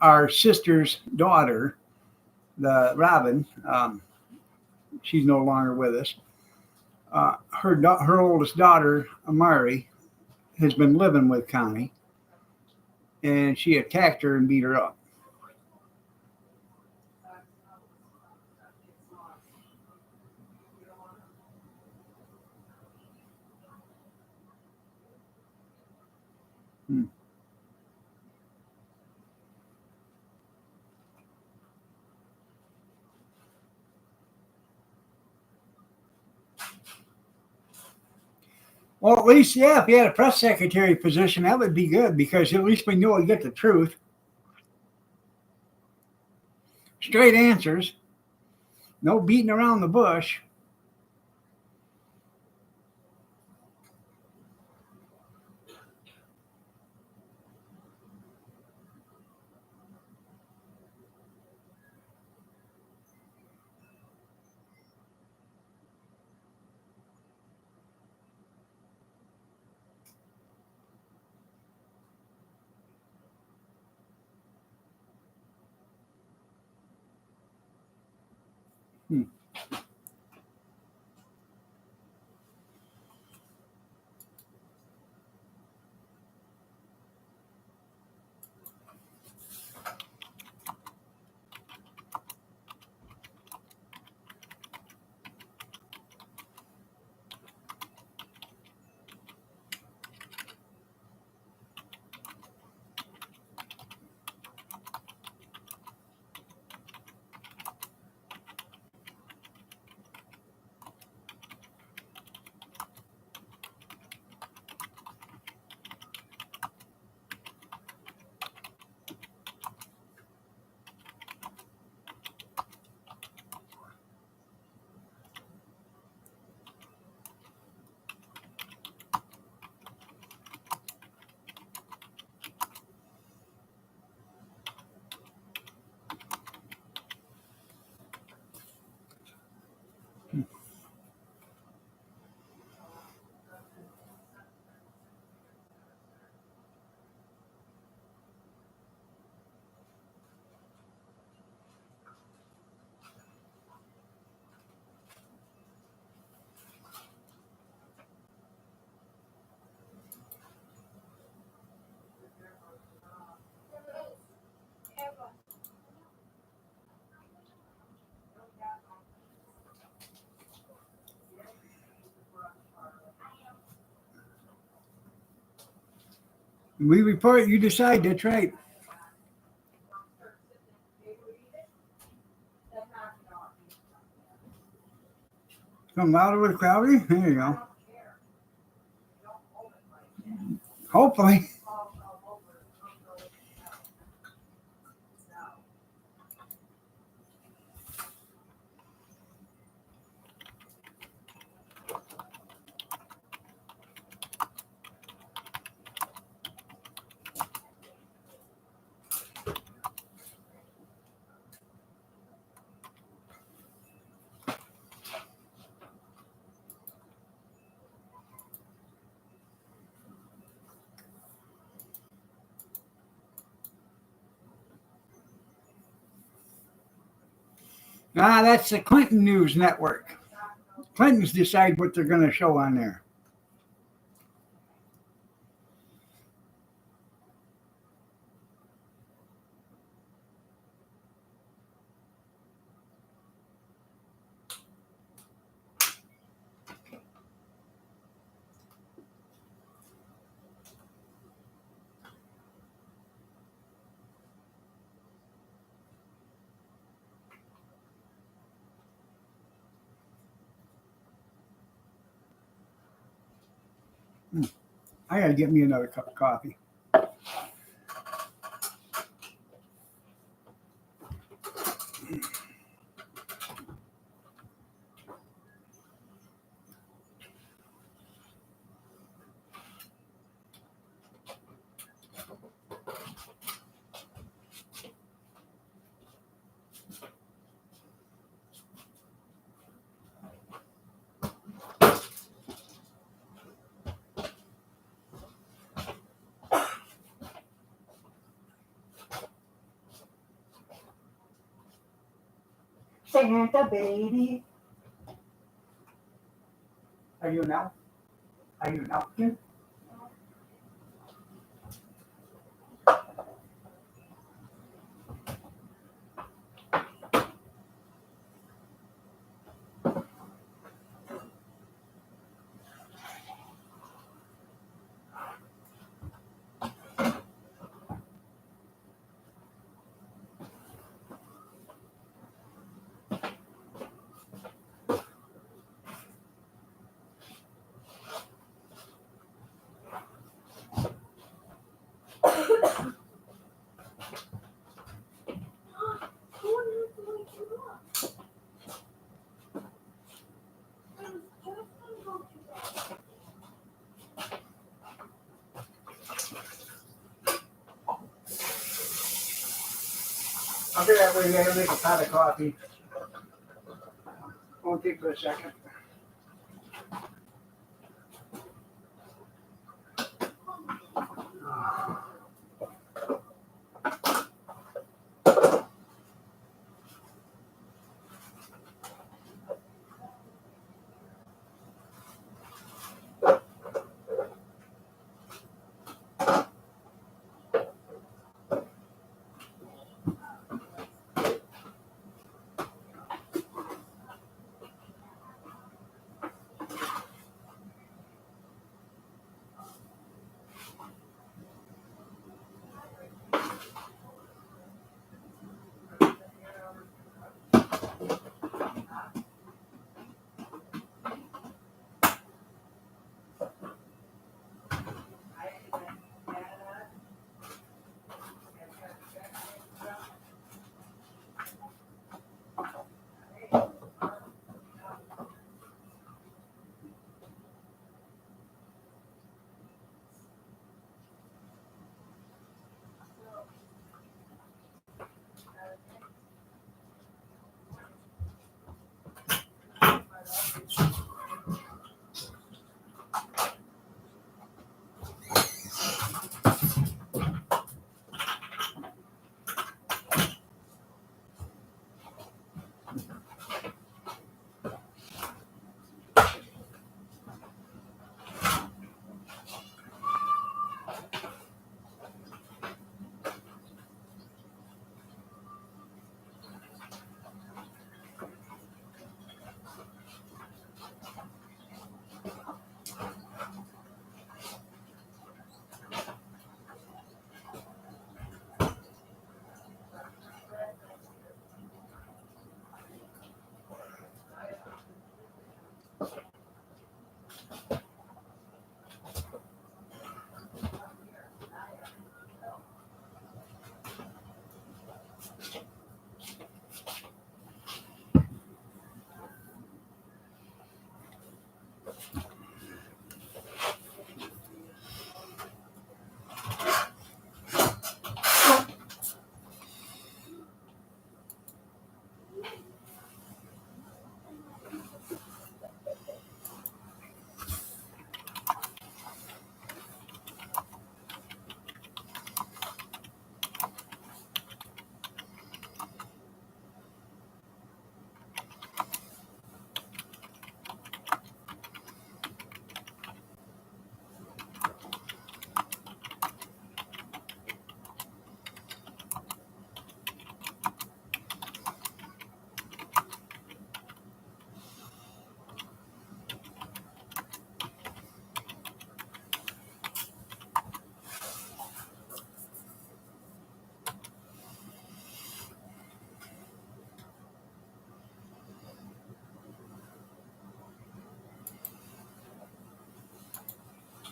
our sister's daughter, the Robin. She's no longer with us. Her oldest daughter, Amari, has been living with Connie, and she attacked her and beat her up. Well, at least, yeah, if you had a press secretary position, that would be good because at least we know we get the truth. Straight answers. No beating around the bush. We report, you decide. That's right. Come louder with Cloudy. There you go. Hopefully. Ah, that's the Clinton News Network. Clintons decide what they're going to show on there. I got to get me another cup of coffee. Santa baby. Are you now? Are you now? I'll be that way. I gotta make a pot of coffee. Won't take but a second.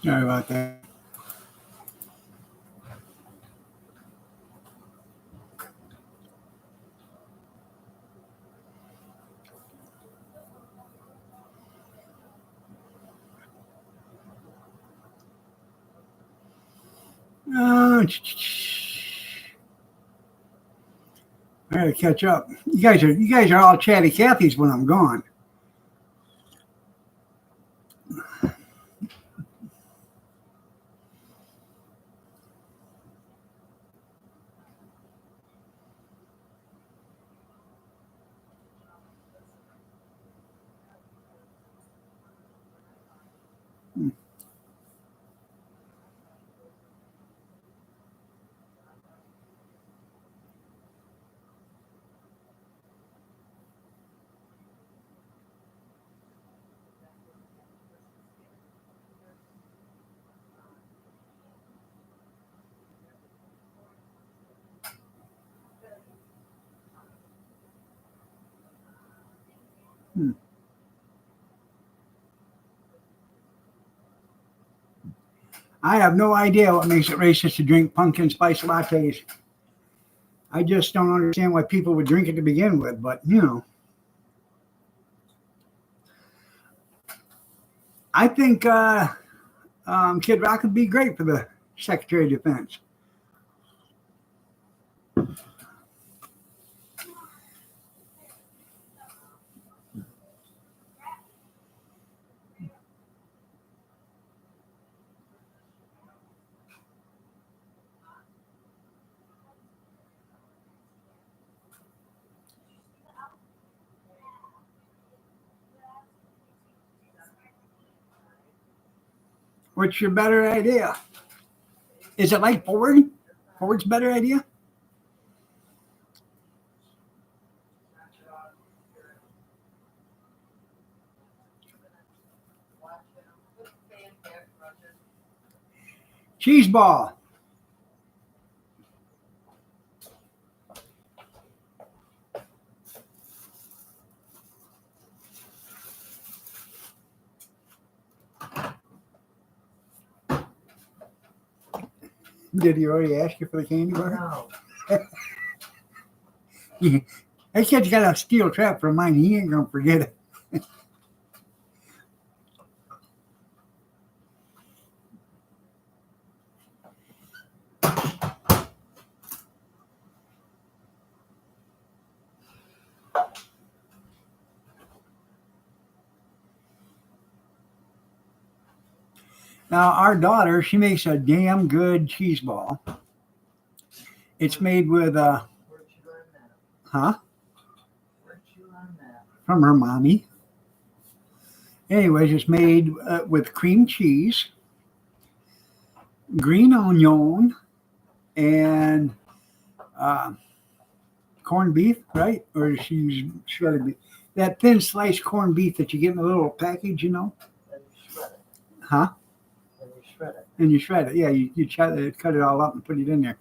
Sorry about that. I gotta catch up. You guys are all chatty Cathy's when I'm gone. I have no idea what makes it racist to drink pumpkin spice lattes. I just don't understand why people would drink it to begin with, but I think Kid Rock would be great for the Secretary of Defense. What's your better idea? Is it like Ford? Ford's better idea? Cheese ball. Did he already ask you for the candy bar? No. That kid's got a steel trap for mine. He ain't gonna forget it. Now, our daughter, she makes a damn good cheese ball. It's made with, Where'd you learn that? huh? Where'd you learn that? From her mommy. Anyways, it's made with cream cheese, green onion, and corned beef, right? Or does she use shredded beef? That thin sliced corned beef that you get in a little package, And you shred it. Huh? And you shred it. And you shred it. Yeah, you cut it all up and put it in there.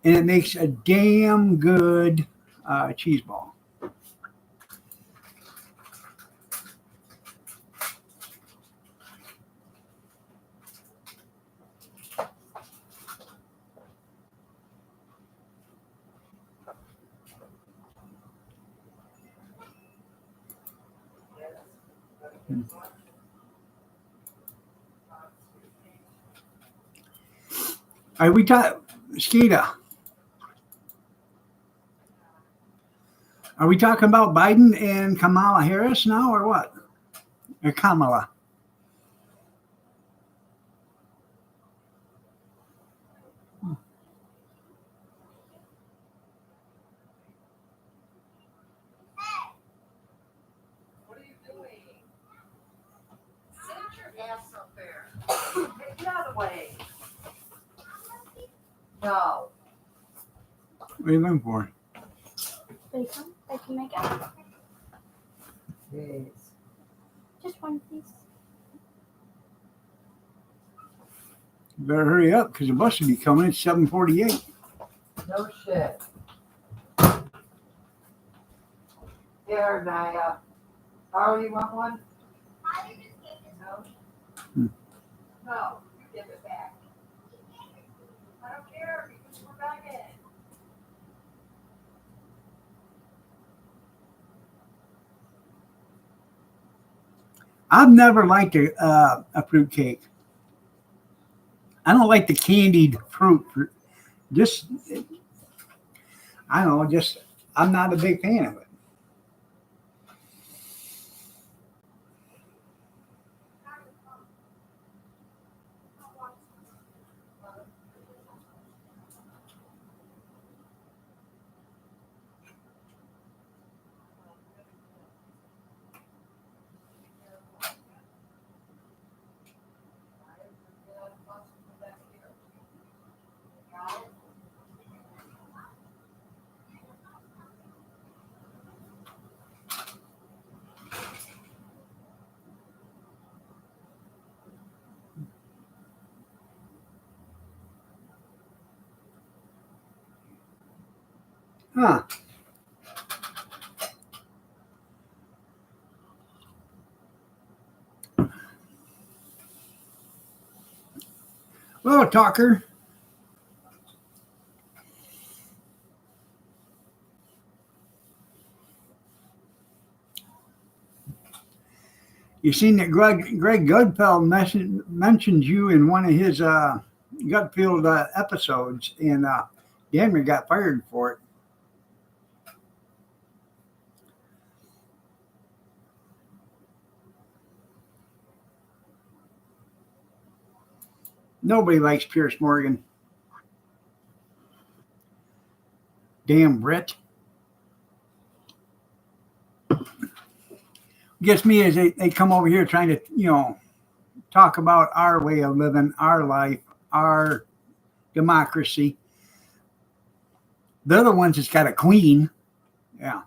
And it makes a damn good cheese ball. Are we talking, Skeeta? Are we talking about Biden and Kamala Harris now, or what? Or Kamala? What are you doing? Sit your ass up there. Hey, get out of the way. No. What are you looking for? Bacon. I can make it. Jeez. Just one, please. You better hurry up because the bus will be coming at 7:48. No shit. Here, Naya. Oh, you want one? No. No, you give it back. I don't care because we're begging. I've never liked a fruit cake. I don't like the candied fruit. Just, I don't know, just, I'm not a big fan of it. Huh. Well, talker. You seen that Greg Gutfeld mentioned you in one of his Gutfield episodes, and Denver got fired for it. Nobody likes Pierce Morgan. Damn Brit. Gets me as they come over here trying to, talk about our way of living, our life, our democracy. They're the ones that's got a queen. Yeah.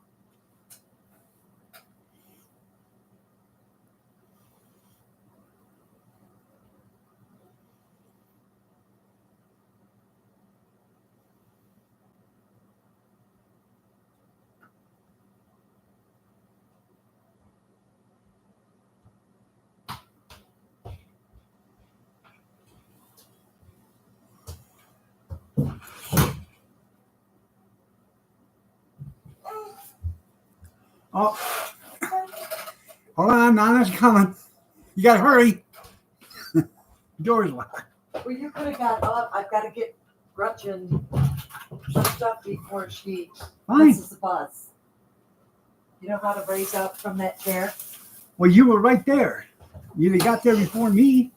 Oh, hold on, Nana's coming. You gotta hurry. Door's locked. Well, you could have got up. I've got to get Gretchen some stuff before she Fine. misses the bus. You know how to raise up from that chair? Well, you were right there. You got there before me.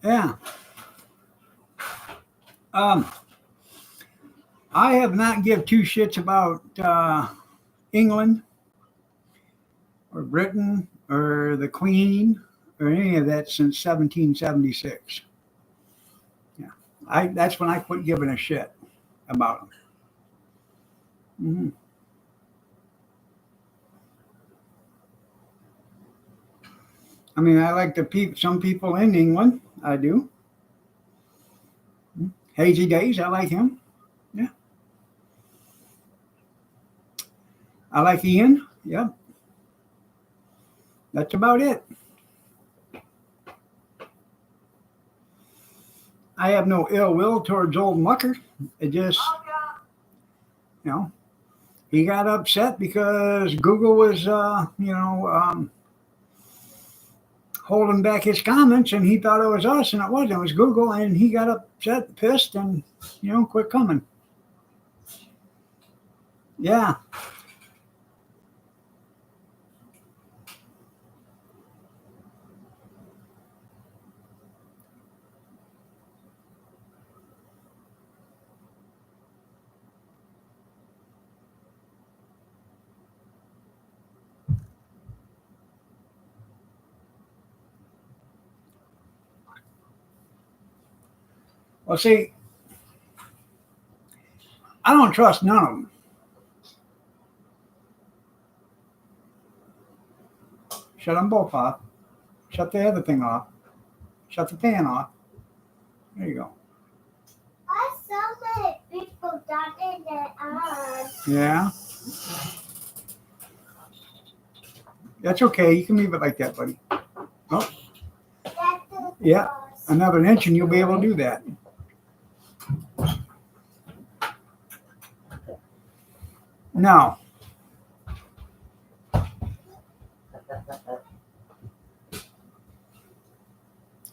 Yeah. I have not give two shits about England or Britain or the Queen or any of that since 1776. Yeah, that's when I quit giving a shit about them. Mm-hmm. I mean, I like some people in England. I do. Hazy Days, I like him. Yeah. I like Ian. Yep. That's about it. I have no ill will towards old Mucker. It just, he got upset because Google was, holding back his comments, and he thought it was us, and it wasn't. It was Google, and he got upset, pissed, and quit coming. Yeah. Well, see, I don't trust none of them. Shut them both off. Shut the other thing off. Shut the fan off. There you go. I saw many people turning it on. Yeah. That's okay. You can leave it like that, buddy. That's the Yeah. boss. Another inch and you'll be able to do that. Now,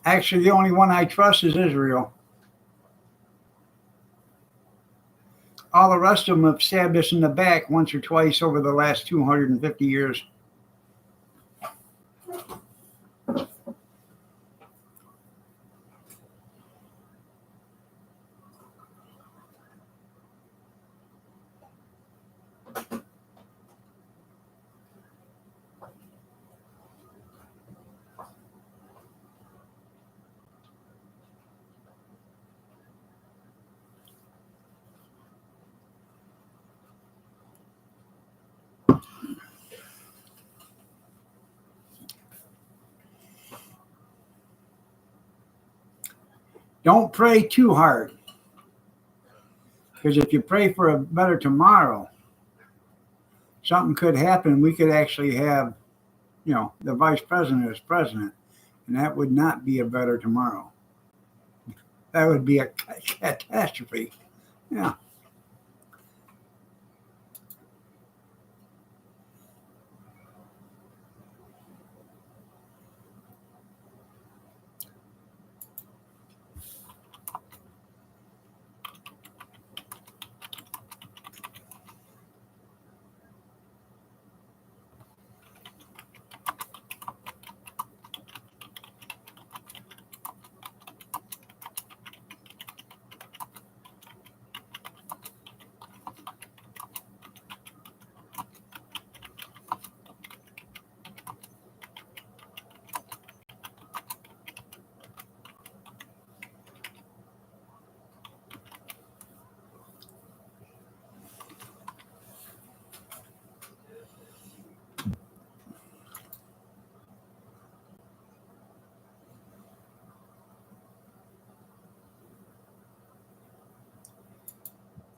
actually, the only one I trust is Israel. All the rest of them have stabbed us in the back once or twice over the last 250 years. Don't pray too hard. Because if you pray for a better tomorrow, something could happen. We could actually have, the vice president as president. And that would not be a better tomorrow. That would be a catastrophe. Yeah.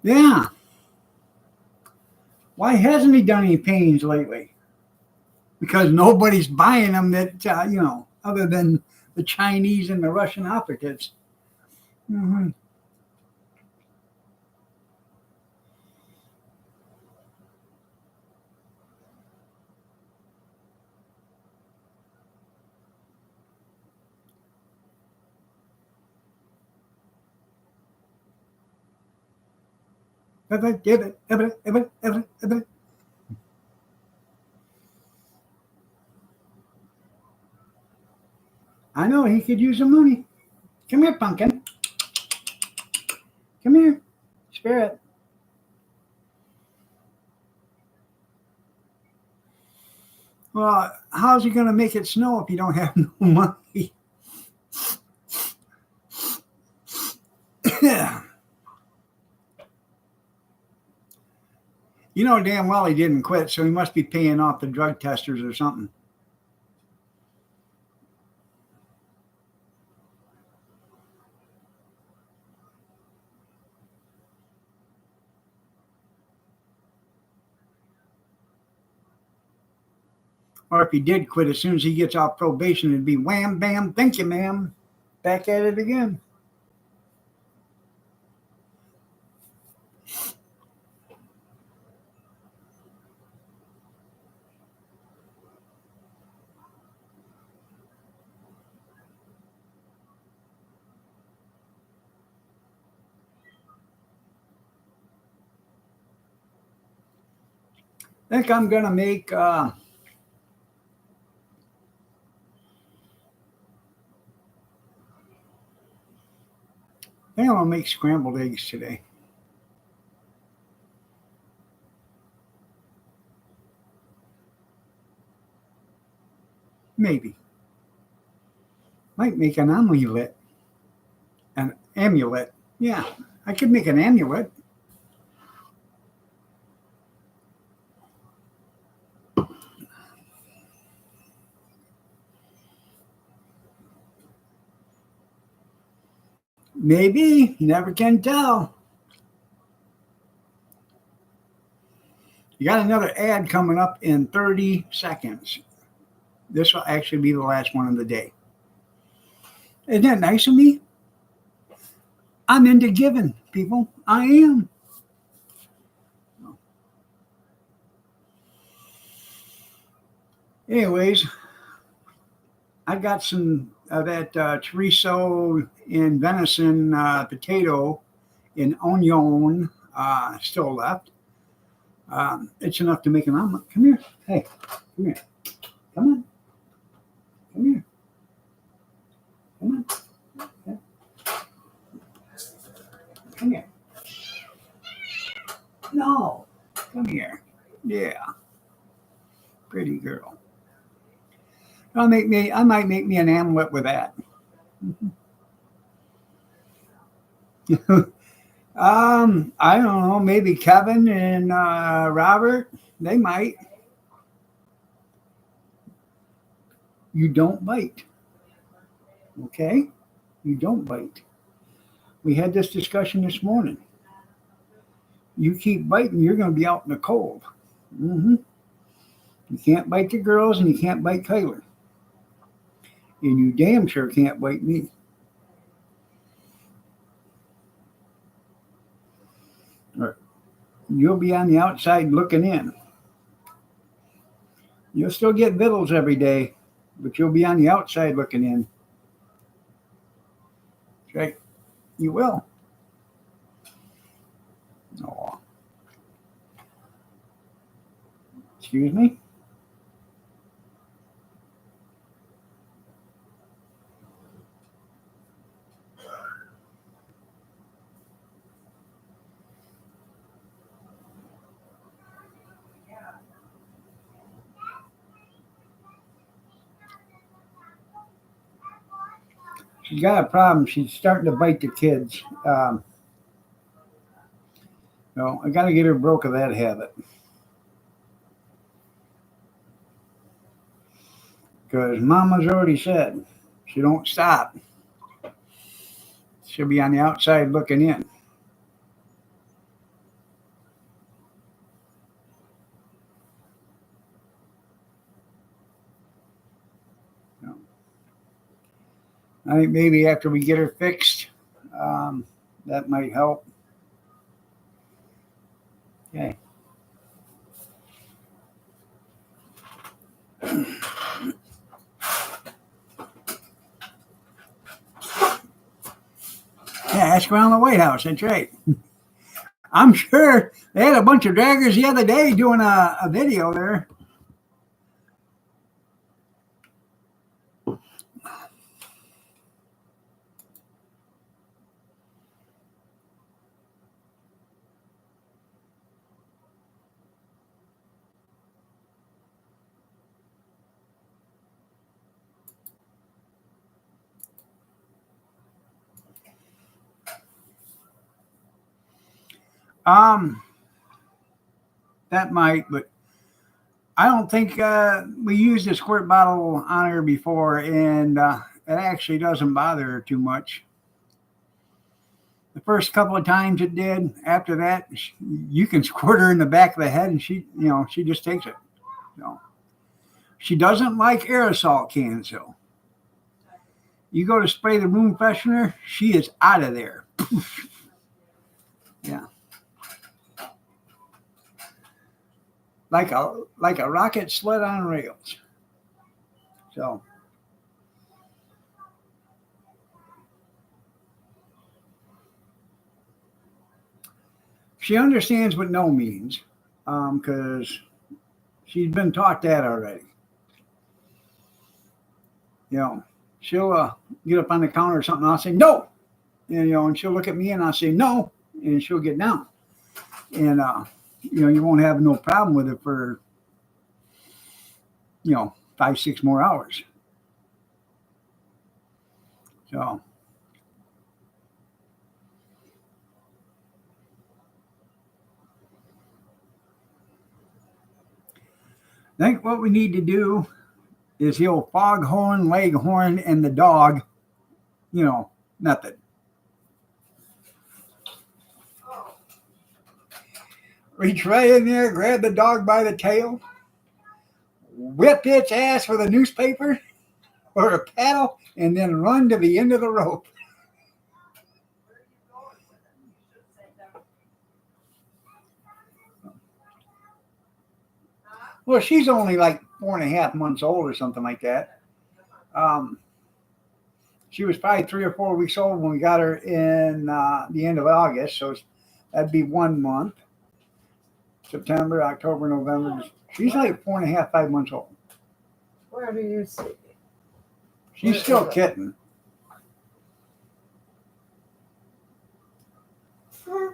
Yeah. Why hasn't he done any paintings lately? Because nobody's buying them that, other than the Chinese and the Russian operatives. Mm-hmm. I know he could use some money. Come here, pumpkin. Come here, spirit. Well, how's he going to make it snow if you don't have no money? You know damn well he didn't quit, so he must be paying off the drug testers or something. Or if he did quit, as soon as he gets off probation, it'd be wham, bam, thank you, ma'am. Back at it again. I think I'm going to make... I think I'm going to make scrambled eggs today. Maybe. Might make an amulet. An amulet. Yeah, I could make an amulet. Maybe. You never can tell. You got another ad coming up in 30 seconds. This will actually be the last one of the day. Isn't that nice of me? I'm into giving, people. I am. Anyways, I got some of that chorizo and venison potato and onion still left. It's enough to make an omelet. Come here. Hey, come here. Come on. Come here. Come on. Okay. Come here. No. Come here. Yeah. Pretty girl. I might make me an omelet with that. I don't know, maybe Kevin and Robert, they might. You don't bite. Okay? You don't bite. We had this discussion this morning. You keep biting, you're going to be out in the cold. Mm-hmm. You can't bite the girls and you can't bite Kyler. And you damn sure can't bite me. Or you'll be on the outside looking in. You'll still get victuals every day, but you'll be on the outside looking in. That's right. You will. Oh. Excuse me? She's got a problem. She's starting to bite the kids. No, I got to get her broke of that habit. Because Mama's already said she don't stop. She'll be on the outside looking in. I think maybe after we get her fixed, that might help. Okay. Yeah, ask around the White House. That's right. I'm sure they had a bunch of draggers the other day doing a video there. That might, but I don't think we used a squirt bottle on her before, and it actually doesn't bother her too much. The first couple of times it did. After that, you can squirt her in the back of the head, and she just takes it. So she doesn't like aerosol cans, though. You go to spray the room freshener, she is out of there. Yeah. Like a rocket sled on rails. So she understands what no means, because she's been taught that already. She'll get up on the counter or something, and I'll say no, and she'll look at me and I'll say no, and she'll get down, and you won't have no problem with it for 5-6 more hours. So I think what we need to do is the old foghorn, leghorn, and the dog, method. reach right in there, grab the dog by the tail, whip its ass with a newspaper or a paddle, and then run to the end of the rope. Where are you going with it? You should say that. Huh? Well, she's only like 4.5 months old or something like that. She was probably 3 or 4 weeks old when we got her in the end of August, so that'd be 1 month. September, October, November. She's like 4.5, 5 months old. Where do you see? She's still a kitten. What's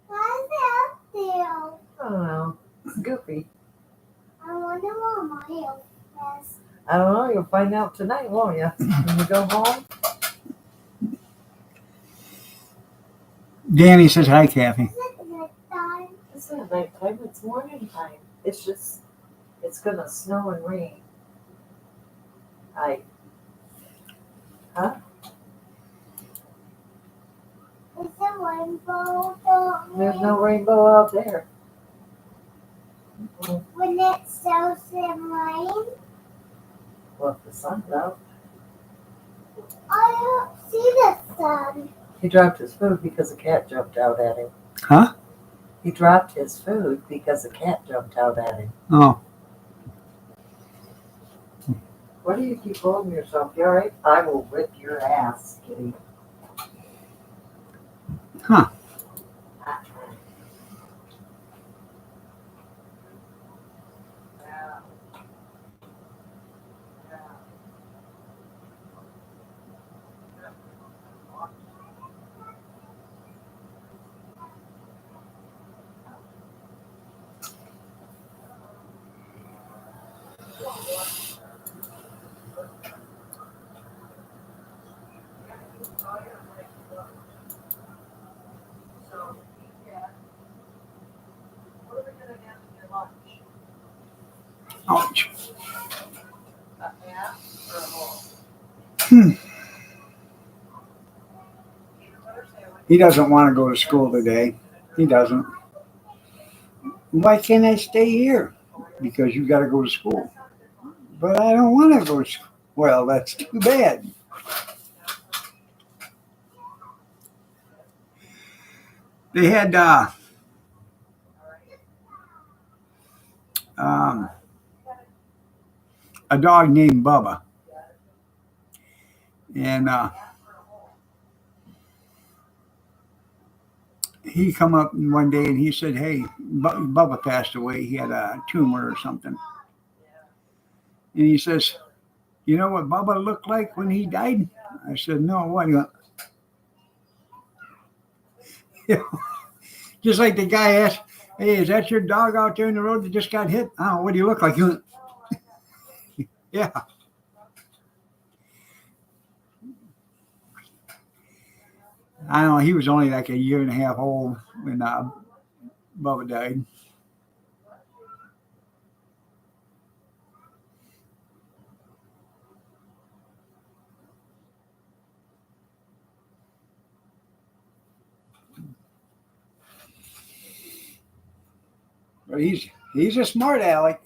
that deal? I don't know. It's goofy. I wonder what Mario has. I don't know. You'll find out tonight, won't you? When you go home. Danny says hi, Kathy. Is it the time? It's not nighttime. It's morning time. It's just. It's gonna snow and rain. Is the rainbow the There's no rainbow out there. when it shows in rain? Well, if the sun's out. I don't see the sun. He dropped his food because a cat jumped out at him. Huh? He dropped his food because a cat jumped out at him. Oh, What do you keep holding yourself? You alright? I will whip your ass, kitty. Huh. Yeah. Yeah. So, yeah. What are we gonna have for your lunch? Ouch. A half or a whole? He doesn't want to go to school today. He doesn't. Why can't I stay here? Because you got to go to school. But I don't want to go to school. Well, that's too bad. They had a dog named Bubba. And he come up one day and he said, hey, Bubba passed away. He had a tumor or something. And he says, you know what Bubba looked like when he died? I said, no, what? He went, just like the guy asked, hey, is that your dog out there in the road that just got hit? Oh, what do you look like? He went, yeah. I don't know. He was only like 1.5 years old when Bubba died. But he's a smart aleck.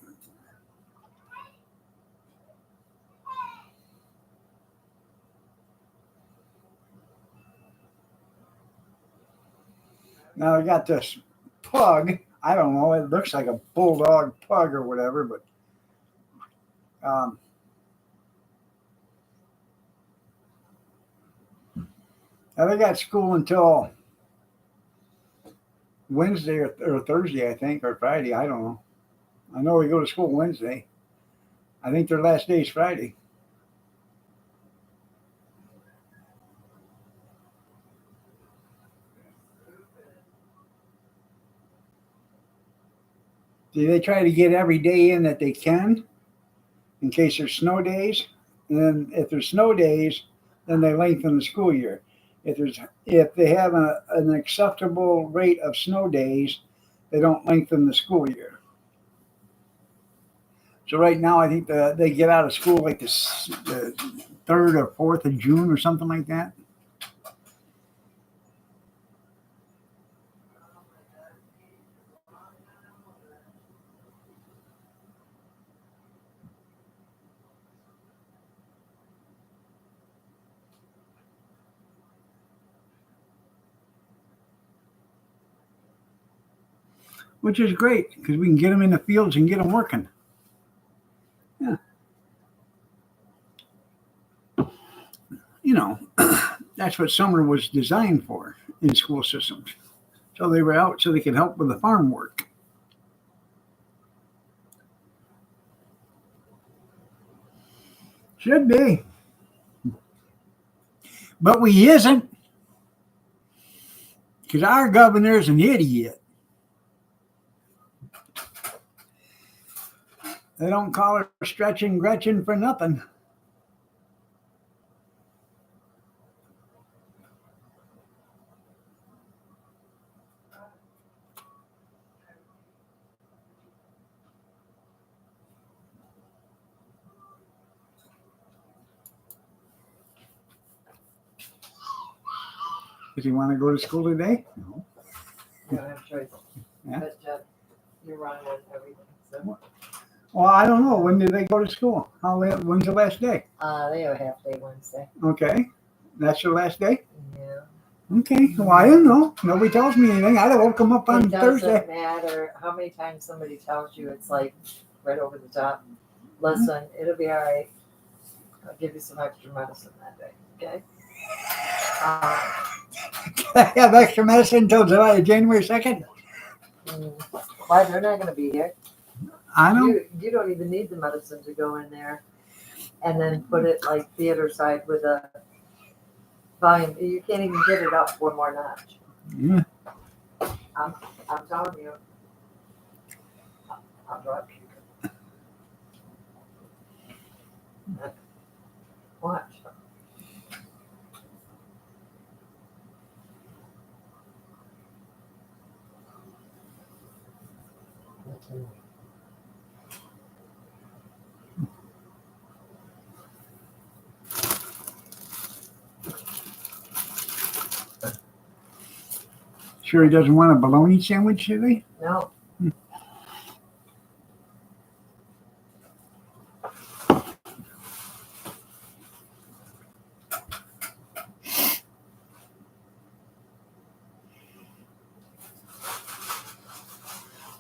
Now I got this pug. I don't know. It looks like a bulldog pug or whatever, but now they got school until Wednesday or Thursday, I think, or Friday. I don't know. I know we go to school Wednesday. I think their last day is Friday. See, they try to get every day in that they can in case there's snow days. And then if there's snow days, then they lengthen the school year. If they have an acceptable rate of snow days, they don't lengthen the school year. So right now, I think they get out of school like the 3rd or 4th of June or something like that. which is great because we can get them in the fields and get them working. Yeah. You know, that's what summer was designed for in school systems. So they were out so they could help with the farm work. Should be. But we isn't. Because our governor's an idiot. They don't call her Stretching Gretchen for nothing. Does he want to go to school today? No. You don't have a choice. Yeah. But you're wrong with everything. So. Well, I don't know. When did they go to school? When's the last day? They have a half day Wednesday. Okay. That's your last day? Yeah. Okay. Well, I don't know. Nobody tells me anything. I'd have woke them up on It Thursday. doesn't matter how many times somebody tells you it's like right over the top. Listen, it'll be all right. I'll give you some extra medicine that day. Okay. I have extra medicine until January 2nd. Why they're not going to be here? I know. You don't even need the medicine to go in there, and then put it like theater side with a volume. You can't even get it up one more notch. Yeah. I'm telling you. I'll drop you. Watch. Sure he doesn't want a bologna sandwich, should he? No.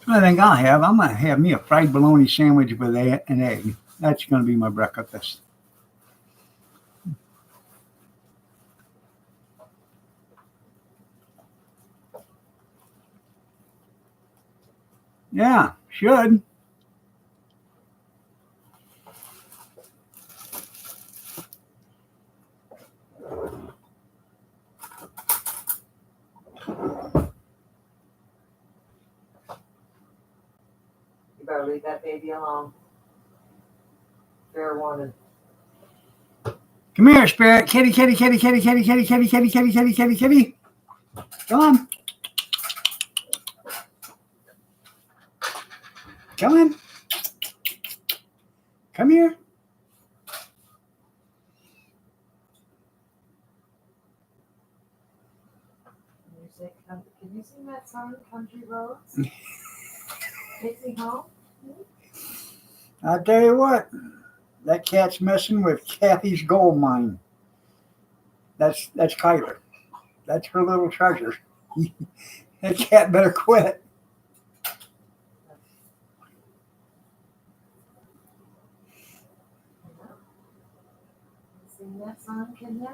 I think I'll have. I'm going to have me a fried bologna sandwich with an egg. That's going to be my breakfast. Yeah, should. You better leave that baby alone. Fair warning. Come here, Spirit. Kitty, kitty, kitty, kitty, kitty, kitty, kitty, kitty, kitty, kitty, kitty, kitty. Come on. Come on. Come here. Can you sing that song, Country Roads? Take me home? I'll tell you what. That cat's messing with Kathy's gold mine. That's Kyler. That's her little treasure. That cat better quit. Sing that song, can you?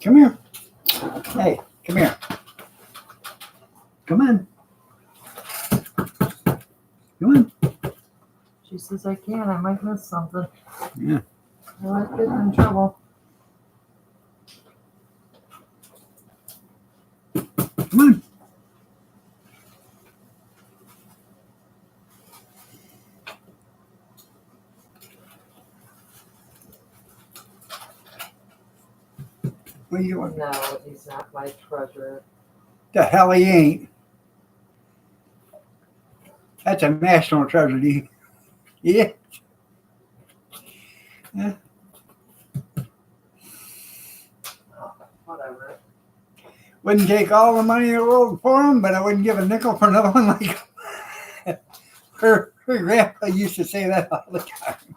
Come here. Hey, come here. Come on. Come on. She says, I can't. I might miss something. Yeah. I like getting in trouble. Come on. What are you doing? No, he's not my treasure. The hell he ain't. That's a national treasure, dude. Yeah. Yeah. Wouldn't take all the money in the world for them, but I wouldn't give a nickel for another one like her grandpa used to say that all the time.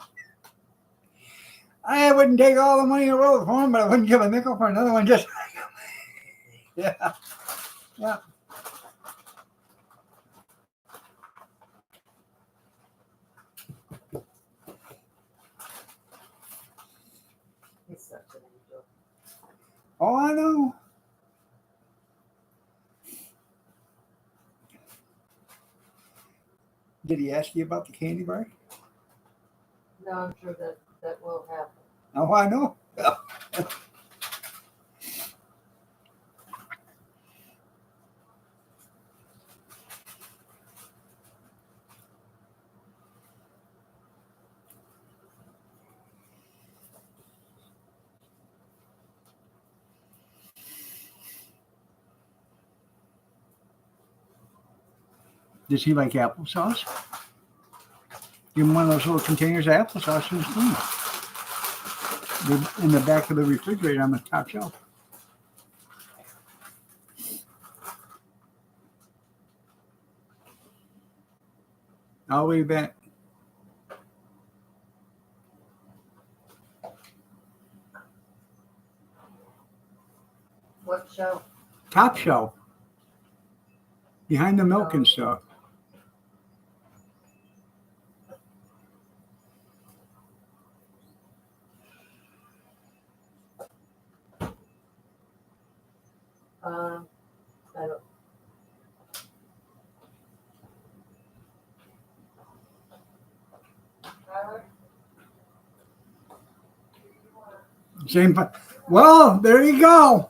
I wouldn't take all the money in the world for them, but I wouldn't give a nickel for another one just like him. Yeah. Yeah. He's such an angel. Oh, I know. Did he ask you about the candy bar? No, I'm sure that will happen. Oh, I know. Does he like applesauce? Give him one of those little containers of applesauce in his room. In the back of the refrigerator on the top shelf. I'll leave that. What show? Top shelf. Behind the milk and stuff. I don't. Tyler? Same. Well, there you go.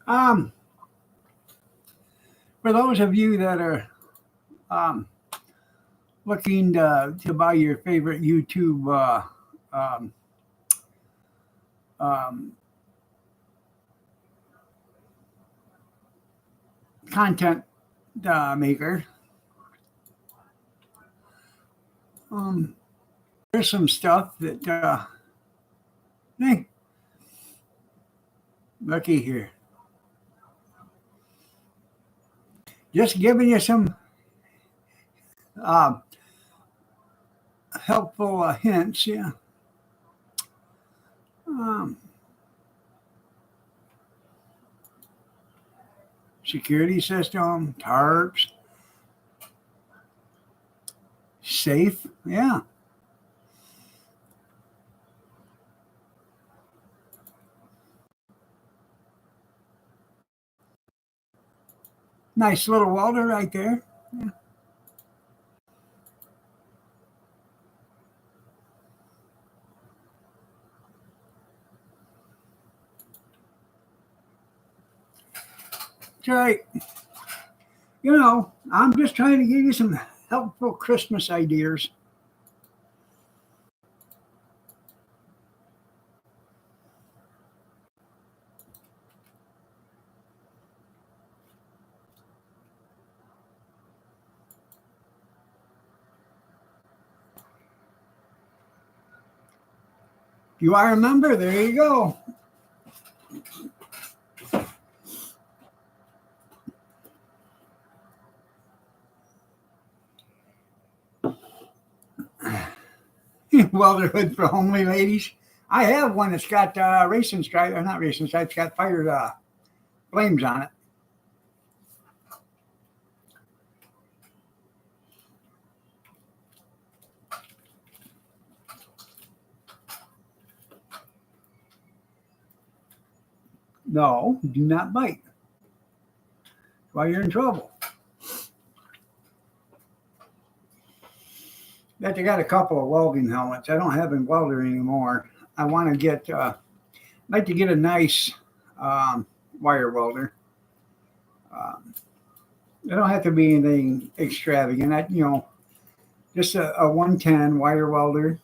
Um, for those of you that are looking to buy your favorite YouTube um, content maker, there's some stuff that, hey, looky here. Just giving you some helpful hints, yeah. Security system, tarps, safe, yeah. Nice little welder right there. Yeah. That's right. You know, I'm just trying to give you some helpful Christmas ideas. You are a member, there you go. welder hood for homely ladies. I have one that's got racing stripe, or not racing stripes, got fire flames on it. No, do not bite. While you're in trouble. Bet they got a couple of welding helmets. I don't have a welder anymore. I want to get, I'd like to get a nice wire welder. It don't have to be anything extravagant. Just a 110 wire welder.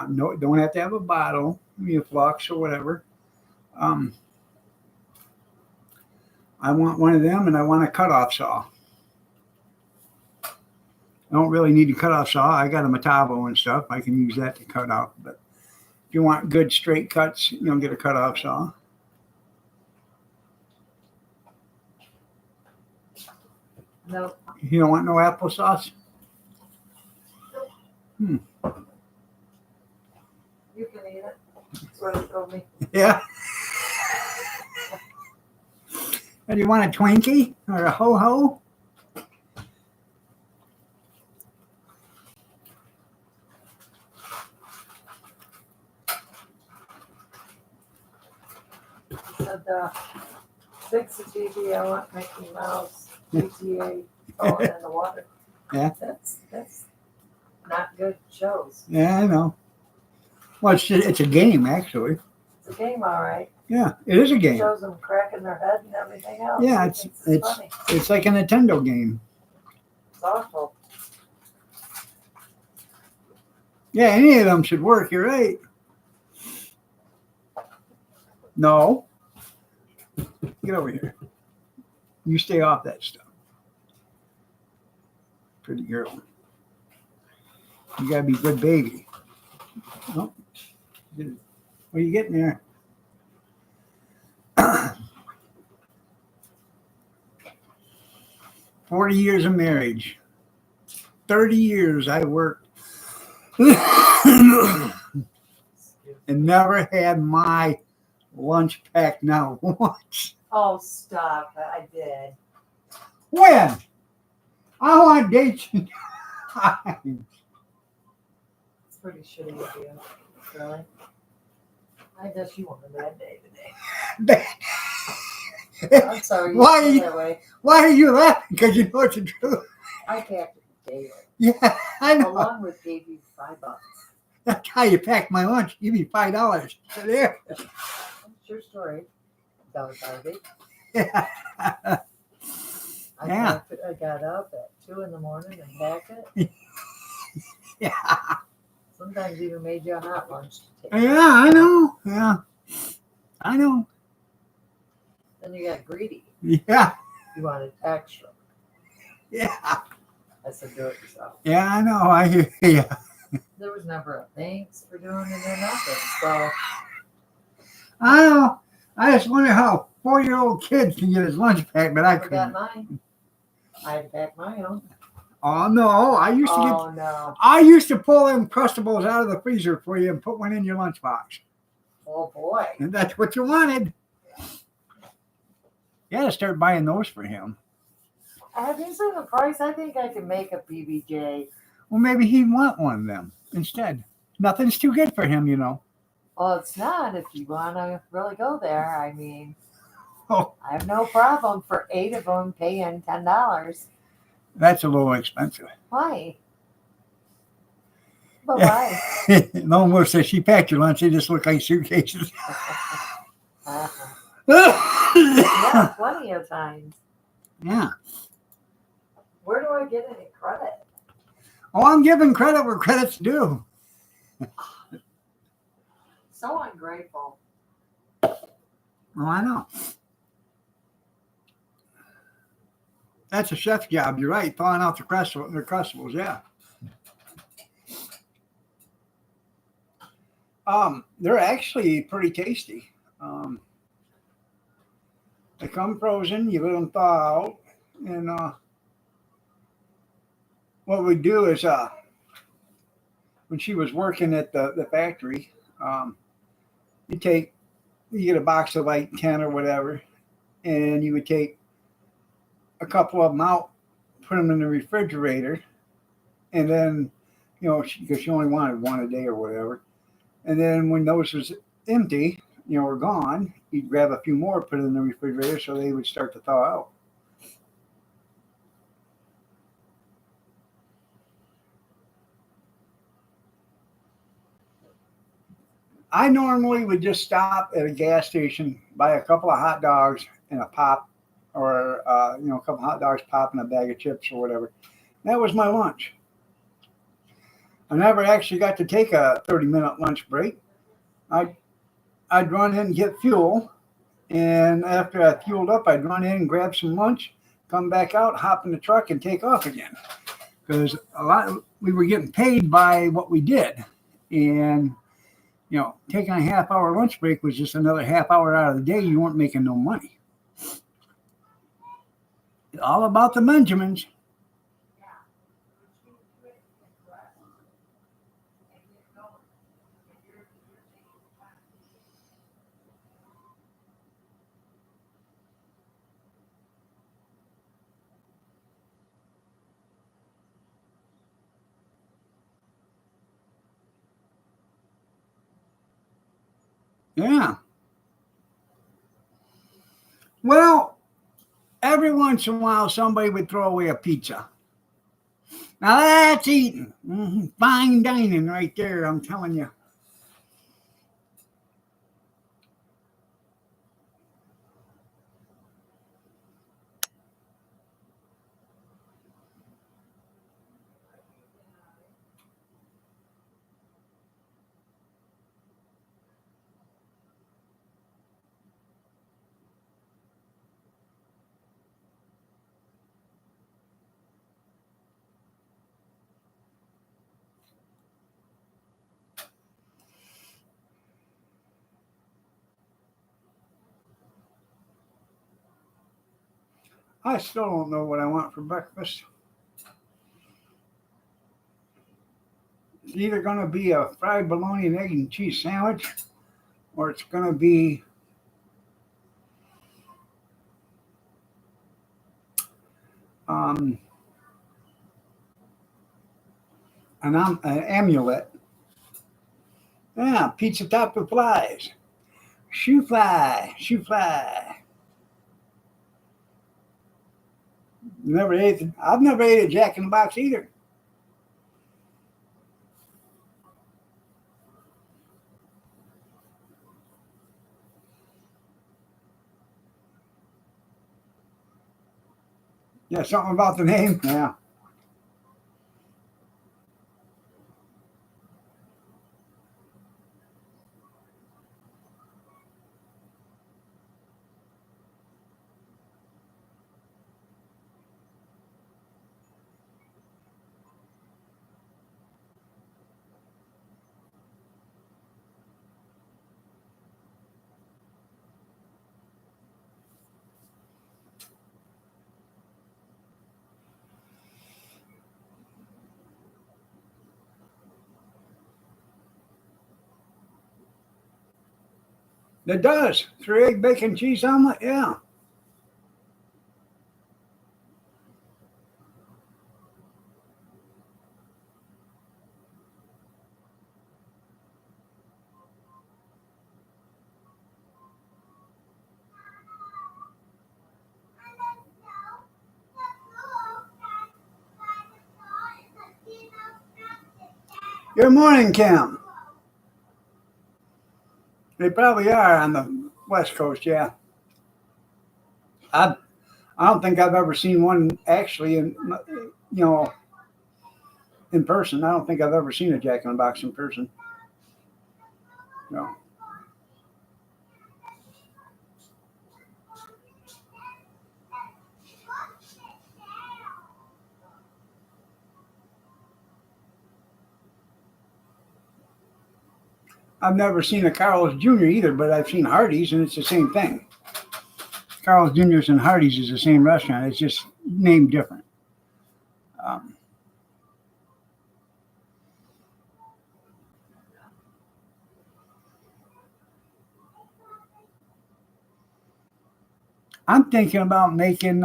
No, don't have to have a bottle, maybe a flux or whatever. I want one of them, and I want a cutoff saw. I don't really need a cutoff saw. I got a Metabo and stuff. I can use that to cut out. But if you want good straight cuts, get a cutoff saw. No, You don't want no applesauce? you can eat it. That's what it told me. Yeah. And you want a Twinkie or a ho-ho? Said, fix the TV. I want Mickey Mouse, GTA, falling in the water. Yeah. That's not good shows. Yeah, I know. Well, it's a game, actually. It's a game, all right. Yeah, it is a game. Shows them cracking their head and everything else. Yeah, He it's- thinks it's- funny. It's like a Nintendo game. It's awful. Yeah, any of them should work. You're right. No. Get over here. You stay off that stuff. Pretty girl. You gotta be a good baby. Oh. What are you getting there? 40 years of marriage. 30 years I worked and never had my lunch packed now once. Oh, stop. I did. When? I want dates and times. It's pretty shitty of you. Really? I guess you want a bad day today. I'm sorry. Why feel are you- that way. Why are you laughing? Because you know it's the truth. I packed it daily. Yeah, I know. Along with gave you $5. That's how you pack my lunch. Give me $5. So there. It's your story. $1.50. Yeah. I Yeah. packed it. I got up at 2 in the morning and packed it. Yeah. Sometimes even made you a hot lunch to take. Yeah, I know. Yeah. I know. Then you got greedy. Yeah. You wanted extra. Yeah. I said, do it yourself. Yeah, I know. I hear you. There was never a thanks for doing it or nothing. So I know. I just wonder how 4-year-old kids can get his lunch packed, but I I got couldn't. mine. I had to pack my own. Oh no. I used to get Oh no. I used to pull them Crustables out of the freezer for you and put one in your lunchbox. Oh boy. And that's what you wanted. You had to start buying those for him. Have you seen the price? I think I can make a PBJ. Well, maybe he'd want one of them instead. Nothing's too good for him, you know. Well, it's not if you want to really go there. I mean, Oh. I have no problem for 8 of them paying $10. That's a little expensive. Why? But why? No one will say she packed your lunch. They just look like suitcases. Yeah, plenty of times. Yeah. Where do I get any credit? Oh, I'm giving credit where credit's due. So ungrateful. Oh, I know. That's a chef's job. You're right. Thawing out the crustables, yeah. They're actually pretty tasty. They come frozen. You let them thaw out, and what we do is when she was working at the factory, you get a box of like 10 or whatever, and you would take a couple of them out, put them in the refrigerator, and then, because she only wanted one a day or whatever. And then when those was empty, were gone, you'd grab a few more, put it in the refrigerator so they would start to thaw out. I normally would just stop at a gas station, buy a couple of hot dogs and a pop, or a couple of hot dogs, pop, and a bag of chips or whatever. That was my lunch. I never actually got to take a 30-minute lunch break. I'd run in and get fuel, and after I fueled up, I'd run in and grab some lunch, come back out, hop in the truck, and take off again. Because we were getting paid by what we did, and taking a half-hour lunch break was just another half hour out of the day. You weren't making no money. It's all about the Benjamins. Yeah. Well, every once in a while, somebody would throw away a pizza. Now that's eating. Fine dining right there, I'm telling you. I still don't know what I want for breakfast. It's either going to be a fried bologna and egg and cheese sandwich, or it's going to be an amulet. Yeah, pizza topped with flies. Shoe fly. I've never ate a Jack in the Box either. Yeah, something about the name. Yeah. It does. 3-egg bacon cheese omelet. Yeah. Good morning, Kim. They probably are on the West Coast, yeah. I don't think I've ever seen one actually in person. I don't think I've ever seen a Jack in the Box in person. No. I've never seen a Carl's Jr. either, but I've seen Hardee's, and it's the same thing. Carl's Jr.'s and Hardee's is the same restaurant. It's just named different. I'm thinking about making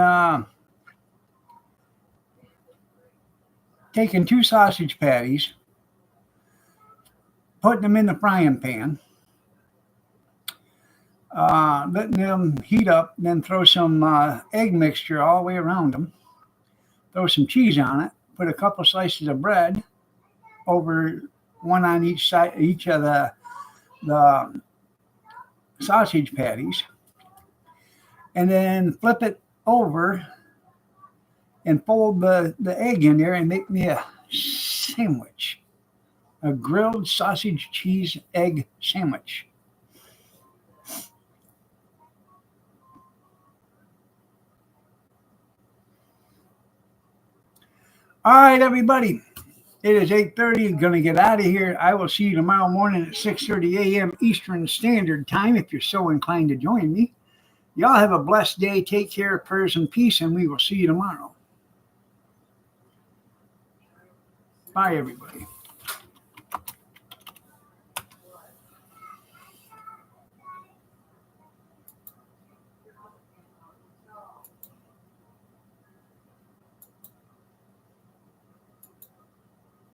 taking 2 sausage patties, putting them in the frying pan, letting them heat up, then throw some egg mixture all the way around them, throw some cheese on it, put a couple slices of bread over one on each side, each of the sausage patties, and then flip it over and fold the egg in there and make me a sandwich, a grilled sausage cheese egg sandwich. All right, everybody. It is 8:30. Going to get out of here. I will see you tomorrow morning at 6:30 a.m. Eastern Standard Time if you're so inclined to join me. Y'all have a blessed day. Take care, prayers, and peace, and we will see you tomorrow. Bye, everybody.